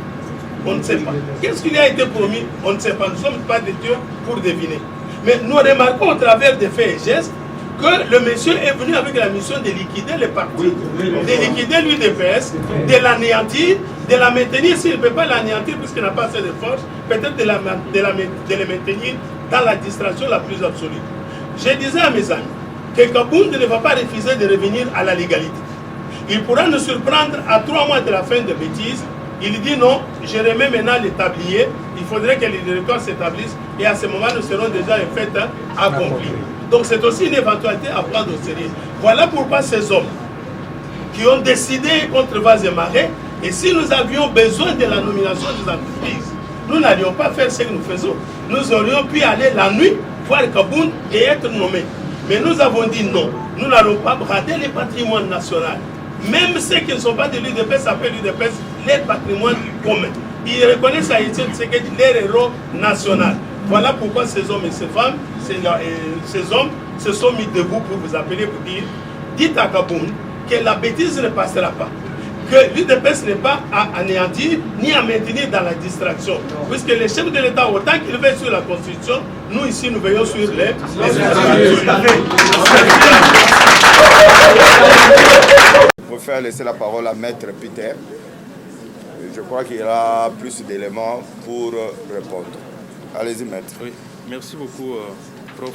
On ne sait pas. Qu'est-ce qui lui a été promis? On ne sait pas. Nous ne sommes pas des dieux pour deviner. Mais nous remarquons au travers des faits et gestes que le monsieur est venu avec la mission de liquider les partis, de liquider l'UDPS, de l'anéantir, de la maintenir. S'il ne peut pas l'anéantir puisqu'il n'a pas assez de force, peut-être de les maintenir dans la distraction la plus absolue. Je disais à mes amis que Kabound ne va pas refuser de revenir à la légalité. Il pourra nous surprendre à 3 mois de la fin de bêtises. Il dit non, je remets maintenant les tabliers, il faudrait que les directeurs s'établissent et à ce moment nous serons déjà en fait accomplis. Donc c'est aussi une éventualité à prendre au sérieux. Voilà pourquoi ces hommes qui ont décidé contre vents et marées, et si nous avions besoin de la nomination des entreprises, nous n'allions pas faire ce que nous faisons. Nous aurions pu aller la nuit voir Kabound et être nommés. Mais nous avons dit non, nous n'allons pas brader le patrimoine national. Même ceux qui ne sont pas de l'UDPS s'appellent l'UDPS, leur patrimoine commun. Ils reconnaissent à Étienne Tshisekedi leur héros national. Voilà pourquoi ces hommes et ces femmes, ces hommes se sont mis debout pour vous appeler, pour dire, dites à Kabound que la bêtise ne passera pas. Que l'UDPS n'est pas à anéantir ni à maintenir dans la distraction. Puisque les chefs de l'État, autant qu'ils veillent sur la Constitution, nous ici nous veillons sur les Je préfère laisser la parole à Maître Peter. Je crois qu'il y aura plus d'éléments pour répondre. Allez-y, Maître. Oui, merci beaucoup, Prof.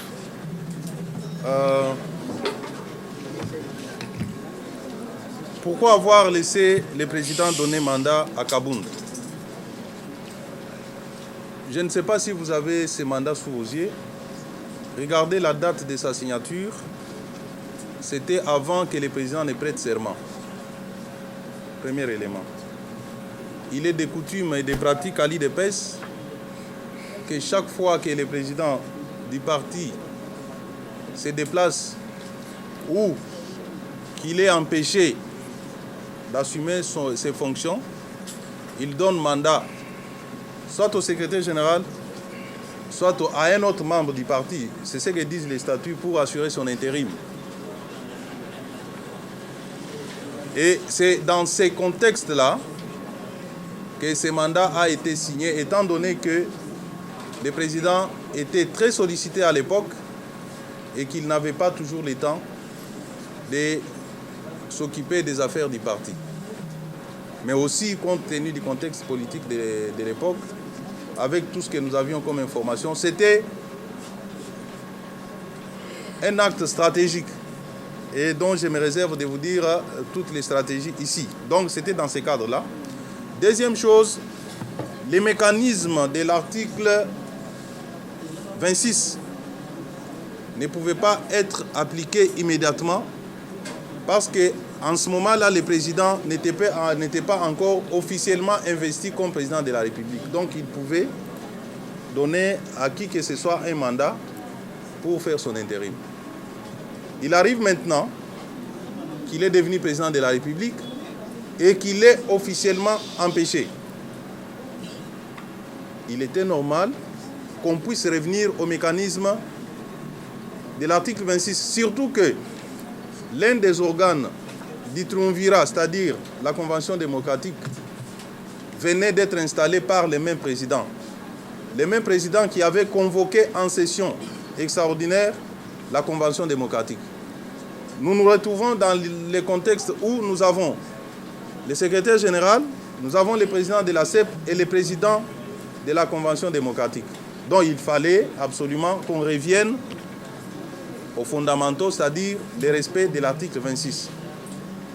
Pourquoi avoir laissé le président donner mandat à Kabound? Je ne sais pas si vous avez ce mandat sous vos yeux. Regardez la date de sa signature. C'était avant que le président ne prête serment. Premier élément. Il est de coutume et de pratique à l'UDPS que chaque fois que le président du parti se déplace ou qu'il est empêché d'assumer ses fonctions, il donne mandat soit au secrétaire général, soit à un autre membre du parti. C'est ce que disent les statuts pour assurer son intérim. Et c'est dans ces contextes-là que ce mandat a été signé, étant donné que le président était très sollicité à l'époque et qu'il n'avait pas toujours le temps de s'occuper des affaires du parti. Mais aussi, compte tenu du contexte politique de l'époque, avec tout ce que nous avions comme information, c'était un acte stratégique et dont je me réserve de vous dire toutes les stratégies ici. Donc c'était dans ce cadre-là. Deuxième chose, les mécanismes de l'article 26 ne pouvaient pas être appliqués immédiatement parce qu'en ce moment-là, le président n'était pas encore officiellement investi comme président de la République. Donc il pouvait donner à qui que ce soit un mandat pour faire son intérim. Il arrive maintenant qu'il est devenu président de la République et qu'il est officiellement empêché. Il était normal qu'on puisse revenir au mécanisme de l'article 26, surtout que l'un des organes du triumvirat, c'est-à-dire la Convention démocratique, venait d'être installé par le même président. Le même président qui avait convoqué en session extraordinaire la Convention démocratique. nous nous retrouvons dans le contexte où nous avons le secrétaire général, nous avons le président de la CEP et le président de la Convention démocratique. Donc il fallait absolument qu'on revienne aux fondamentaux, c'est-à-dire le respect de l'article 26.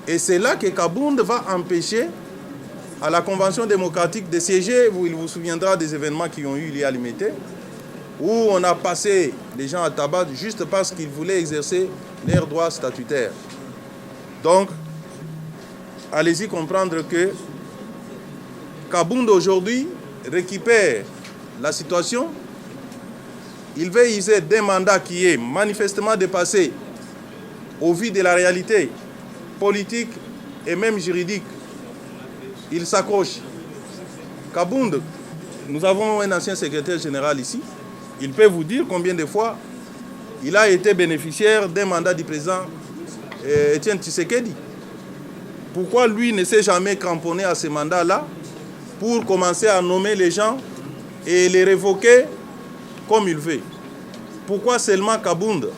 Et c'est là que Kabound va empêcher à la Convention démocratique de siéger. Il vous souviendra des événements qui ont eu lieu à Limité, où on a passé les gens à tabac juste parce qu'ils voulaient exercer leurs droits statutaires. Donc, allez-y comprendre que Kabound aujourd'hui récupère la situation. Il veut user d'un mandat qui est manifestement dépassé au vu de la réalité politique et même juridique. Il s'accroche. Kabound, nous avons un ancien secrétaire général ici. Il peut vous dire combien de fois il a été bénéficiaire d'un mandat du président Étienne Tshisekedi. Pourquoi lui ne s'est jamais cramponné à ce mandat-là pour commencer à nommer les gens et les révoquer comme il veut? Pourquoi seulement Kabound?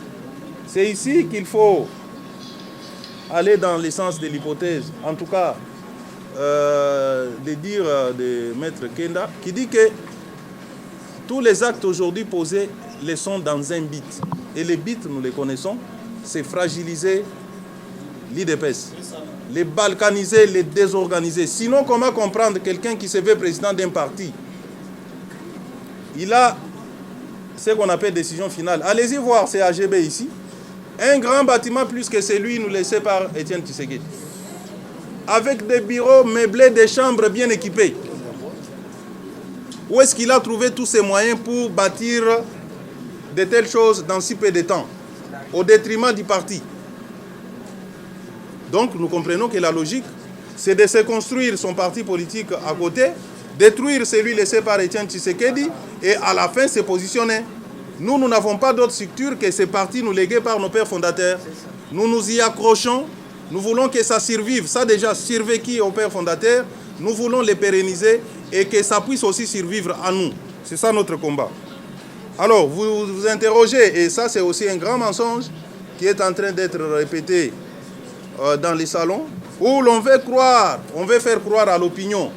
C'est ici qu'il faut aller dans le sens de l'hypothèse, en tout cas de dire de Maître Kenda, qui dit que tous les actes aujourd'hui posés les sont dans un but. Et les buts, nous les connaissons, c'est fragiliser l'IDPS, les balkaniser, les désorganiser. Sinon, comment comprendre quelqu'un qui se veut président d'un parti? Il a ce qu'on appelle décision finale. Allez-y voir ces AGB ici. Un grand bâtiment plus que celui nous laissé par Étienne Tshisekedi. Avec des bureaux meublés, des chambres bien équipées. Où est-ce qu'il a trouvé tous ces moyens pour bâtir de telles choses dans si peu de temps, au détriment du parti? Donc nous comprenons que la logique, c'est de se construire son parti politique à côté, détruire celui laissé par Étienne Tshisekedi et à la fin se positionner. Nous n'avons pas d'autre structure que ces partis nous légués par nos pères fondateurs. Nous nous y accrochons, nous voulons que ça survive. Ça déjà survécu aux pères fondateurs, nous voulons les pérenniser et que ça puisse aussi survivre à nous. C'est ça notre combat. Alors, vous vous interrogez, et ça c'est aussi un grand mensonge qui est en train d'être répété dans les salons, où l'on veut croire, on veut faire croire à l'opinion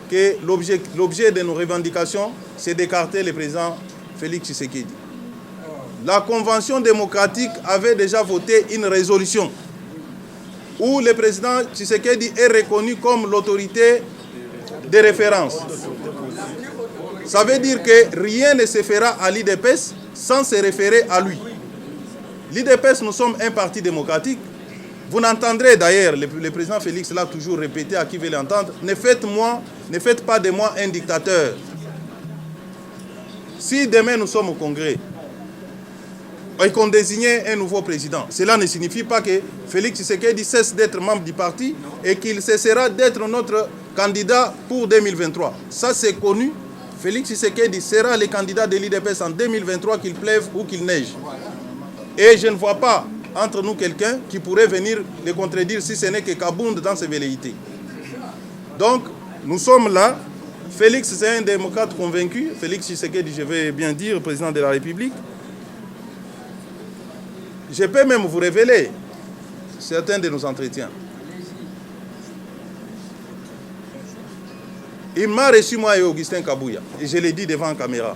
que l'objet de nos revendications, c'est d'écarter le président Félix Tshisekedi. La Convention démocratique avait déjà voté une résolution où le président Tshisekedi est reconnu comme l'autorité de référence. Ça veut dire que rien ne se fera à l'IDPS sans se référer à lui. L'IDPS, nous sommes un parti démocratique. Vous n'entendrez d'ailleurs, le président Félix l'a toujours répété à qui veut l'entendre, ne faites pas de moi un dictateur. Si demain nous sommes au Congrès et qu'on désigne un nouveau président, cela ne signifie pas que Félix Tshisekedi cesse d'être membre du parti et qu'il cessera d'être notre candidat pour 2023. Ça c'est connu. Félix Tshisekedi sera le candidat de l'IDPS en 2023, qu'il pleuve ou qu'il neige. Et je ne vois pas entre nous quelqu'un qui pourrait venir le contredire si ce n'est que Kabound dans ses velléités. Donc, nous sommes là. Félix, c'est un démocrate convaincu. Félix Tshisekedi, je vais bien dire, président de la République. Je peux même vous révéler certains de nos entretiens. Il m'a reçu, moi et Augustin Kabouya, et je l'ai dit devant la caméra.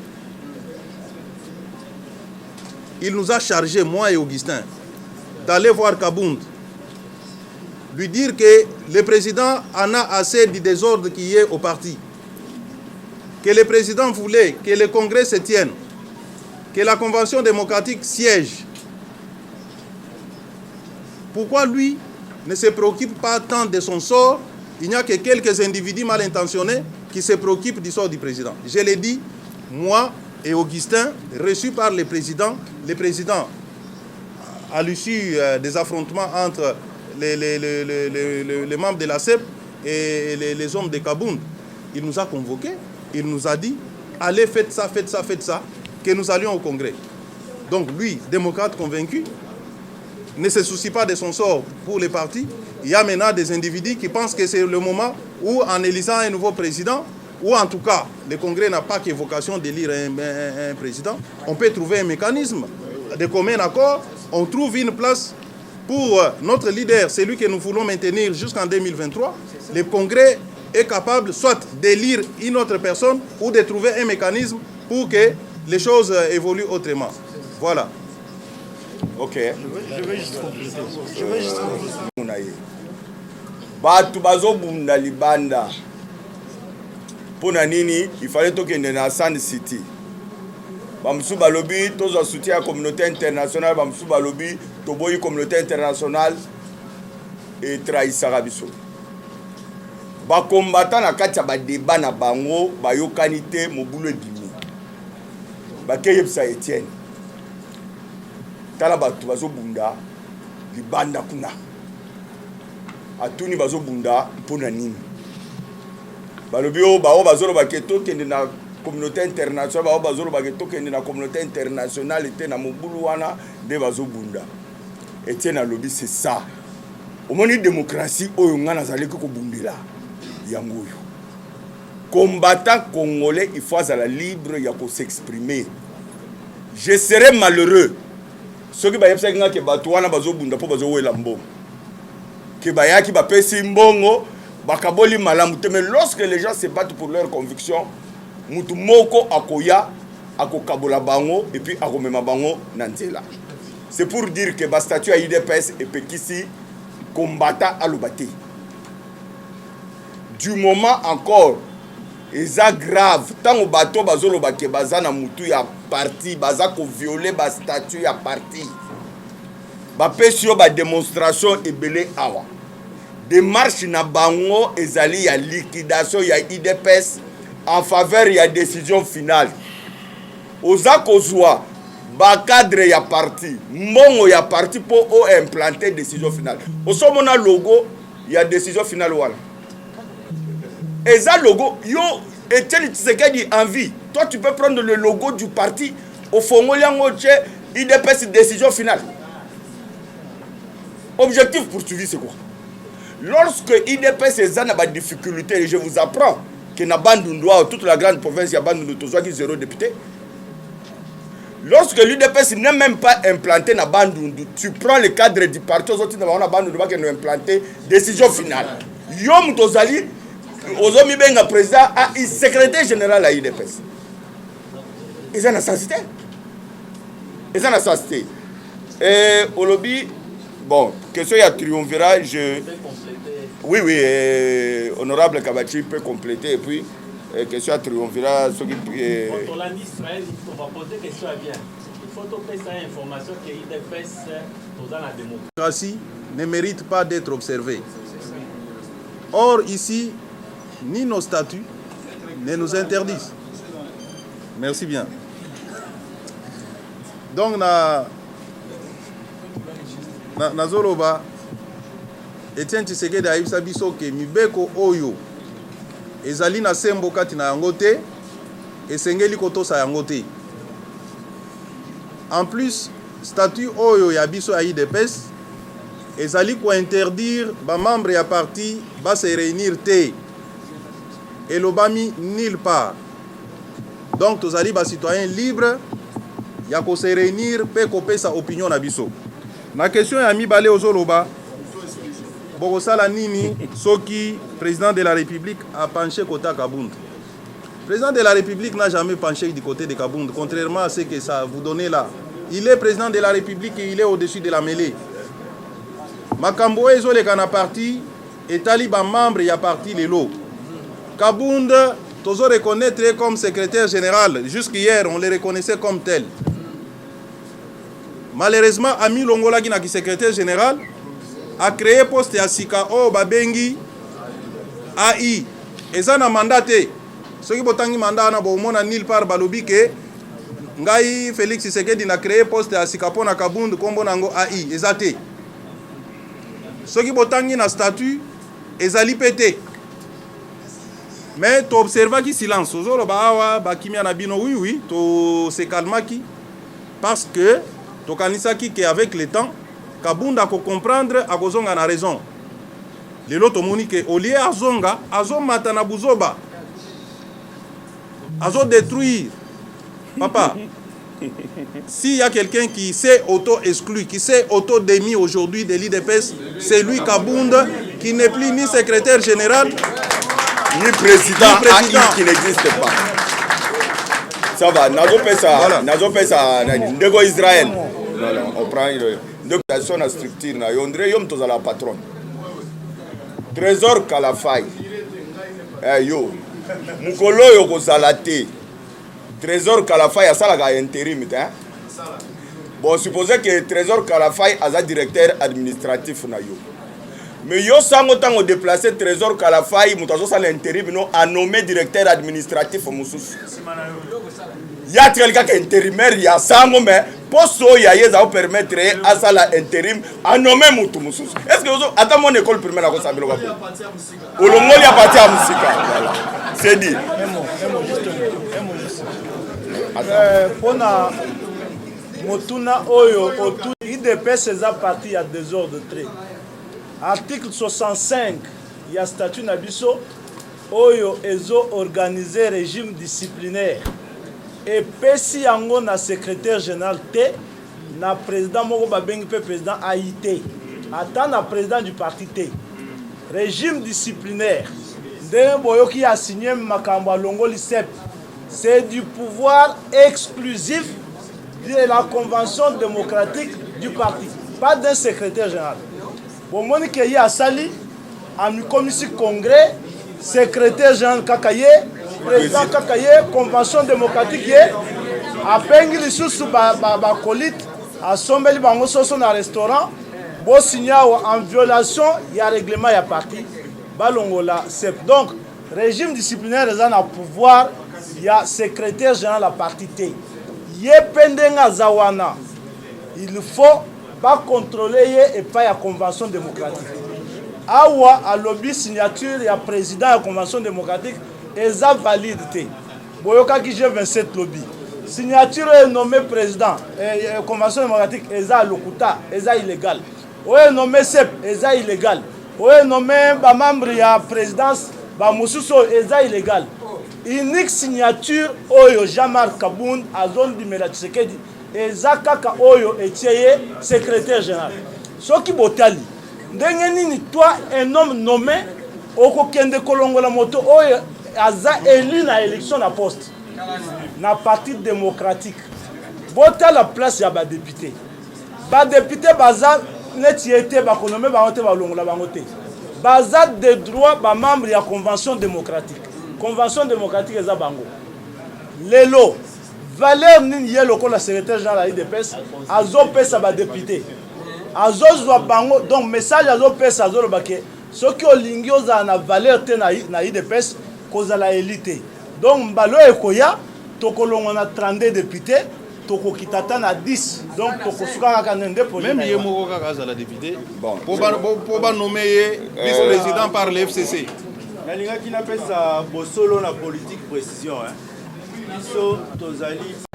Il nous a chargé, moi et Augustin, d'aller voir Kabound, lui dire que le président en a assez du désordre qui y est au parti, que le président voulait que le congrès se tienne, que la convention démocratique siège. Pourquoi lui ne se préoccupe pas tant de son sort? Il n'y a que quelques individus mal intentionnés qui se préoccupent du sort du président. Je l'ai dit, moi et Augustin, reçus par le président, à l'issue des affrontements entre les membres de la CEP et les hommes de Kabound, il nous a convoqués, il nous a dit, allez, faites ça, que nous allions au Congrès. Donc lui, démocrate convaincu, ne se soucie pas de son sort pour les partis. Il y a maintenant des individus qui pensent que c'est le moment où, en élisant un nouveau président, ou en tout cas, le Congrès n'a pas que vocation d'élire un président, on peut trouver un mécanisme de commun accord, on trouve une place pour notre leader, c'est lui que nous voulons maintenir jusqu'en 2023, le Congrès est capable soit d'élire une autre personne ou de trouver un mécanisme pour que les choses évoluent autrement. Voilà. Ok. Je vais juste compléter. Batu bazobunda libanda. Pona nini, il fallait tokende na Sand City. Bamsou balobi, tous en soutien à la communauté internationale, Bamsou balobi, toboyi communauté internationale et trahissara biso. Ba combattant na kati ya ba débat na bango, ba yokanité mobulu ebimi. Ba keyebsa Etienne. Tala batu bazobunda libanda kuna. Atuni bazobunda pona nini. Balobi o ba o bazolo ba keto kende na communauté internationale, ba o bazolo ba keto kende na communauté internationale était na mobulu wana de bazobunda. Etienne alobi c'est ça. Au moins démocratie oyo ngana zali ko bundela yango yo. Combattant congolais, il faut être libre ya ko s'exprimer. Je serais malheureux ceux qui ba yepsa nga ke batu wana bazobunda po bazowela mbongo. Que bayaki ba pesi mbongo bakaboli malamu te, mais lorsque les gens se battent pour leurs convictions, mutu moko akoya akokabola bango et puis akomema bango na nzela. C'est pour dire que ba statut à IDPS et pekisi combattant à l'obati. Du moment encore, eza grave, tant au bateau bazolo bake baza na mutu ya parti, baza ko violer ba statut ya parti. Ba pesi yo ba démonstration ebele awa. Démarche na bango ezali ya liquidation ya IDPS en faveur ya décision finale. Oza kozwa ba cadre ya parti, mbongo ya parti pour implanter décision finale. Osomona logo ya décision finale wala. Eza logo yo Etienne Tshisekedi en vie. Toi tu peux prendre le logo du parti au fongoliango tche IDPS décision finale. Objectif poursuivi c'est quoi? Lorsque IDPS est en difficulté, et je vous apprends que na Bandundoa, toute la grande province, il y a Bandundoa qui est 0 député. Lorsque l'IDPS n'est même pas implanté na Bandundu, tu prends le cadre du parti, qui est implanté, décision finale. Yom Tozali, Ozomi Benga président, a un secrétaire général à l'IDPS. Ils ont la sensité. Ils ont la sensité. Et au lobby, bon, question à triumvirat, je... Oui, honorable Kabachi peut compléter. Et puis, question à triumvirat, ceux qui... Quand on l'a dit Israël, on va poser question à bien. Il faut que ça ait information que l'IDPS dans la démocratie. La démocratie ne mérite pas d'être observée. Or, ici, ni nos statuts ne nous interdisent. Merci bien. Donc, na Zoloba, Etienne Tshisekedi ayebisa biso ke mibeko oyo ezali na sembo kati na yango te esengeli kotosa yango te. En plus, statut oyo ya biso ya IDPS ezali ko interdire ba membre ya parti ba se réunir te. Elobami nulle part. Donc tozali ba citoyen libre ya ko se réunir pe ko pesa opinion na biso. Ma question ya mibale ozoloba Bokosala nini soki président de la République a penché côté Kabound. Le président de la République n'a jamais penché du côté de Kabound, contrairement à ce que ça vous donnez là. Il est président de la République et il est au-dessus de la mêlée. Makambo ezole kana parti et Taliban membre ya parti lelo. Kabound tozo reconnaître comme secrétaire général. Jusqu'hier on le reconnaissait comme tel. Malheureusement Ami Longola qui n'a qui secrétaire général a créé poste ya sika o babengi AI. Eza na mandaté. Soki botangi mandat na bomona nulle part balobi ke ngai Félix Tshisekedi na créé poste ya sika pona Kabound kombo nango AI. Eza te. Soki botangi na statut ezali pété. Mais tu observes qui silence. Ozolo ba awa ba kimia na bino oui to se calmaki parce que to kanisaki que avec le temps Kabound a comprendre a kozonga na raison. Lelo to moni ke olie azonga azomata na buzoba. Azo détruire. Papa, S'il y a quelqu'un qui s'est auto-exclu, qui s'est auto-démis aujourd'hui de l'IDPS, c'est lui Kabound, qui n'est plus ni secrétaire général, ni président qui n'existe pas. Ça va, Nazo Pesa, Ndego Israël. On prend une structure, on dirait que la patronne. Trésor Kalafay. Yo, Mukolo Yoko Salate. Trésor Kalafay a ça la intérim. Bon, supposez que Trésor Kalafay a directeur administratif. Mais yo sango tango déplacé Trésor Kalafay, mutazo sa l'intérim no a nommé directeur administratif Moussous. Ya quelqu'un qui est intérimaire, ya sango mais poso ya yeza au permettre à ça l'intérim a nommé Moussous. Est-ce que vous attends mon école primaire à Sabilo Gabo? Olongoli a parti à Moussika. C'est dit. Pona Motuna Oyo, IDPS est parti à désordre trait. Article 65, il y a statut Nabiso, Oyo Ezo organisé régime disciplinaire. Et Pessi Yango na secrétaire général T, na président Moko Babengi président AIT. Attends na président du parti T. Régime disciplinaire. Ndenge Boyoki a signé Makamba Longo Lisep. C'est du pouvoir exclusif de la convention démocratique du parti, pas d'un secrétaire général. Bon, Monique y a sali, à mi commission congrès, secrétaire général Kakaye, président Kakaye, convention démocratique yé, à Pengili sous ba colite, à Sombeli bango soso na restaurant, bon signal en violation, il y a règlement, il y a parti, balongola sep. Donc, régime disciplinaire les a pouvoir, il y a secrétaire général la parti T. Yé pendenga zawana, il faut pas contrôler et pas la convention démocratique. Awa a lobby signature et président de la convention démocratique et ça validité. Boyoka qui j'ai 27 lobby. Signature est nommé président et convention démocratique et ça lokuta et ça illégal. Ou est nommé CEP et ça illégal. Ou est nommé membre de la présidence ba Moussousso et ça illégal. Unique signature Oyo Jean-Marc Kabound à zone du Mela Tshisekedi. Et Zakaka Oyo Etieye, secrétaire général. Ce qui botali, ndengeni toi un homme nommé Oko Kende Kolongo la moto Oyo Aza élu na élection na poste. Na parti démocratique. Bota la place ya ba député. Ba député baza neti été ba konomé ba onte ba longo la bangote. Baza de droit ba membre ya convention démocratique. Convention démocratique eza bango. Lelo valeur nini ye lokola secrétaire général de l'IDPS azo pesa ba député azo zwa bango donc message azo pesa azo lobake soki olingi oza na valeur te na IDPS kozala élité donc mbalo ekoya tokolongo na 32 députés tokokitata na 10 donc tokosuka kaka nende projet même ye moko kaka azala député bon pour ba nommer vice-président par le FCC nalinga ki na pesa bosolo na politique précision hein.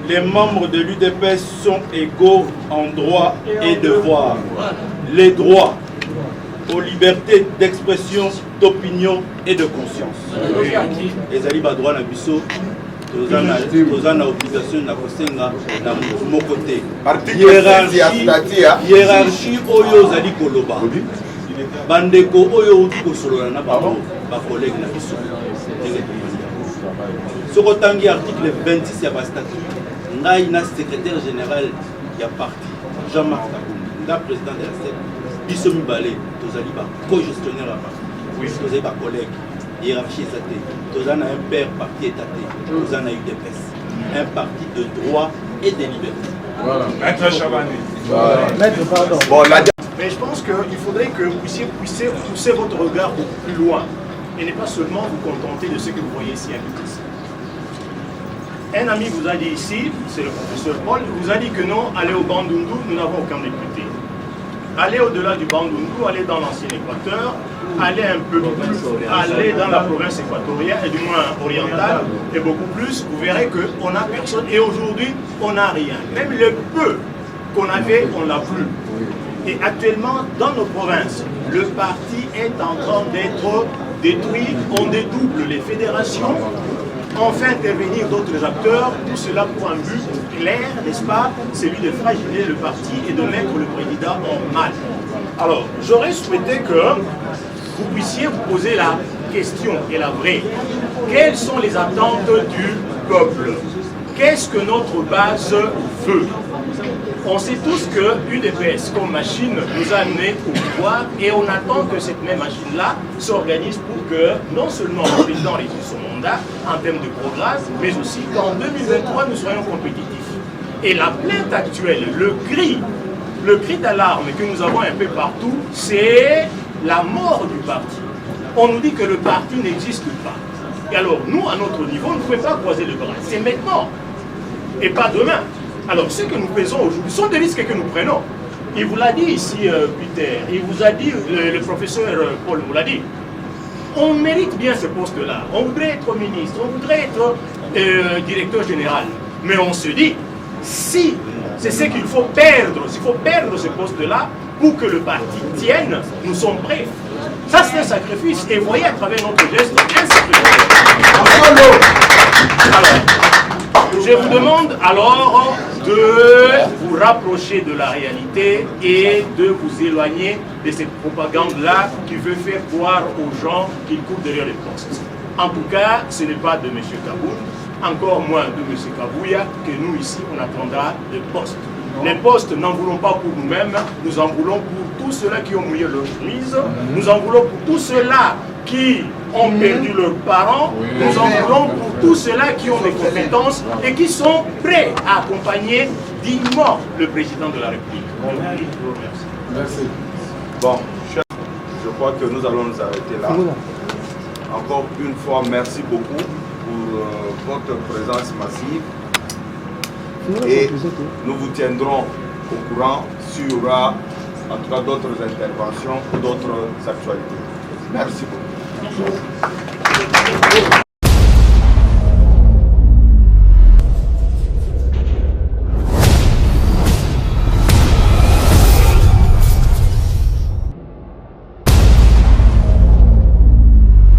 Les membres de l'UDPS sont égaux en droits et devoirs. Les droits aux libertés d'expression, d'opinion et de conscience. Les alibas droits na biso, tozana obligation na kosenga na mon côté. Hiérarchie oyo zali koloba. Bandeko oyo uti solo na ba collègue na biso. Sur autant article 26 ya statut ngai na secrétaire général ya parti Jean-Marc Kabound nga président de la CEP biso mibale tozali ba co-gestionnaire ya parti tozali ba collègue hiérarchie étaté tozana un père parti étaté tozana UDPS un parti de droit et de liberté. Voilà. Maître Chabani. Maître, pardon. Bon, mais je pense qu'il faudrait que vous puissiez pousser votre regard beaucoup plus loin et ne pas seulement vous contenter de ce que vous voyez ici à Kinshasa. Un ami vous a dit ici, c'est le professeur Paul, vous a dit que non, allez au Bandundu, nous n'avons aucun député. Allez au-delà du Bandundu, allez dans l'ancien Équateur, allez un peu plus, allez dans la province équatorienne, et du moins orientale, et beaucoup plus, vous verrez qu'on n'a personne, et aujourd'hui, on n'a rien. Même le peu qu'on avait, on l'a plus. Et actuellement, dans nos provinces, le parti est en train d'être détruit, on dédouble les fédérations, on fait intervenir d'autres acteurs, tout cela pour un but clair, n'est-ce pas, celui de fragiliser le parti et de mettre le président en mal. Alors, j'aurais souhaité que vous puissiez vous poser la question, et la vraie. Quelles sont les attentes du peuple? Qu'est-ce que notre base veut? On sait tous que UDPS comme machine nous a amenés au pouvoir et on attend que cette même machine-là s'organise pour que non seulement le président réussisse son mandat en termes de programme, mais aussi qu'en 2023 nous soyons compétitifs. Et la plainte actuelle, le cri d'alarme que nous avons un peu partout, c'est la mort du parti. On nous dit que le parti n'existe pas. Et alors nous, à notre niveau, on ne pouvait pas croiser le bras. C'est maintenant et pas demain. Alors, ce que nous faisons aujourd'hui sont des risques que nous prenons. Il vous l'a dit ici, Peter, il vous a dit, le professeur Paul vous l'a dit. On mérite bien ce poste-là. On voudrait être ministre, on voudrait être directeur général. Mais on se dit, si c'est ce qu'il faut perdre, s'il faut perdre ce poste-là pour que le parti tienne, nous sommes prêts. Ça, c'est un sacrifice. Et voyez à travers notre geste, un sacrifice. Alors, je vous demande alors de vous rapprocher de la réalité et de vous éloigner de cette propagande-là qui veut faire croire aux gens qu'ils courent derrière les postes. En tout cas, ce n'est pas de M. Kaboun, encore moins de M. Kabouya, que nous ici, on attendra des postes. Les postes, n'en voulons pas pour nous-mêmes, nous en voulons pour tous ceux-là qui ont mouillé leur chemise, nous en voulons pour tous ceux-là qui ont perdu leurs parents, nous en voulons pour tous ceux-là qui ont des compétences et qui sont prêts à accompagner dignement le président de la République. Merci. Bon, je crois que nous allons nous arrêter là. Encore une fois, merci beaucoup pour votre présence massive. Et nous vous tiendrons au courant s'il y aura en tout cas d'autres interventions ou d'autres actualités. Merci beaucoup.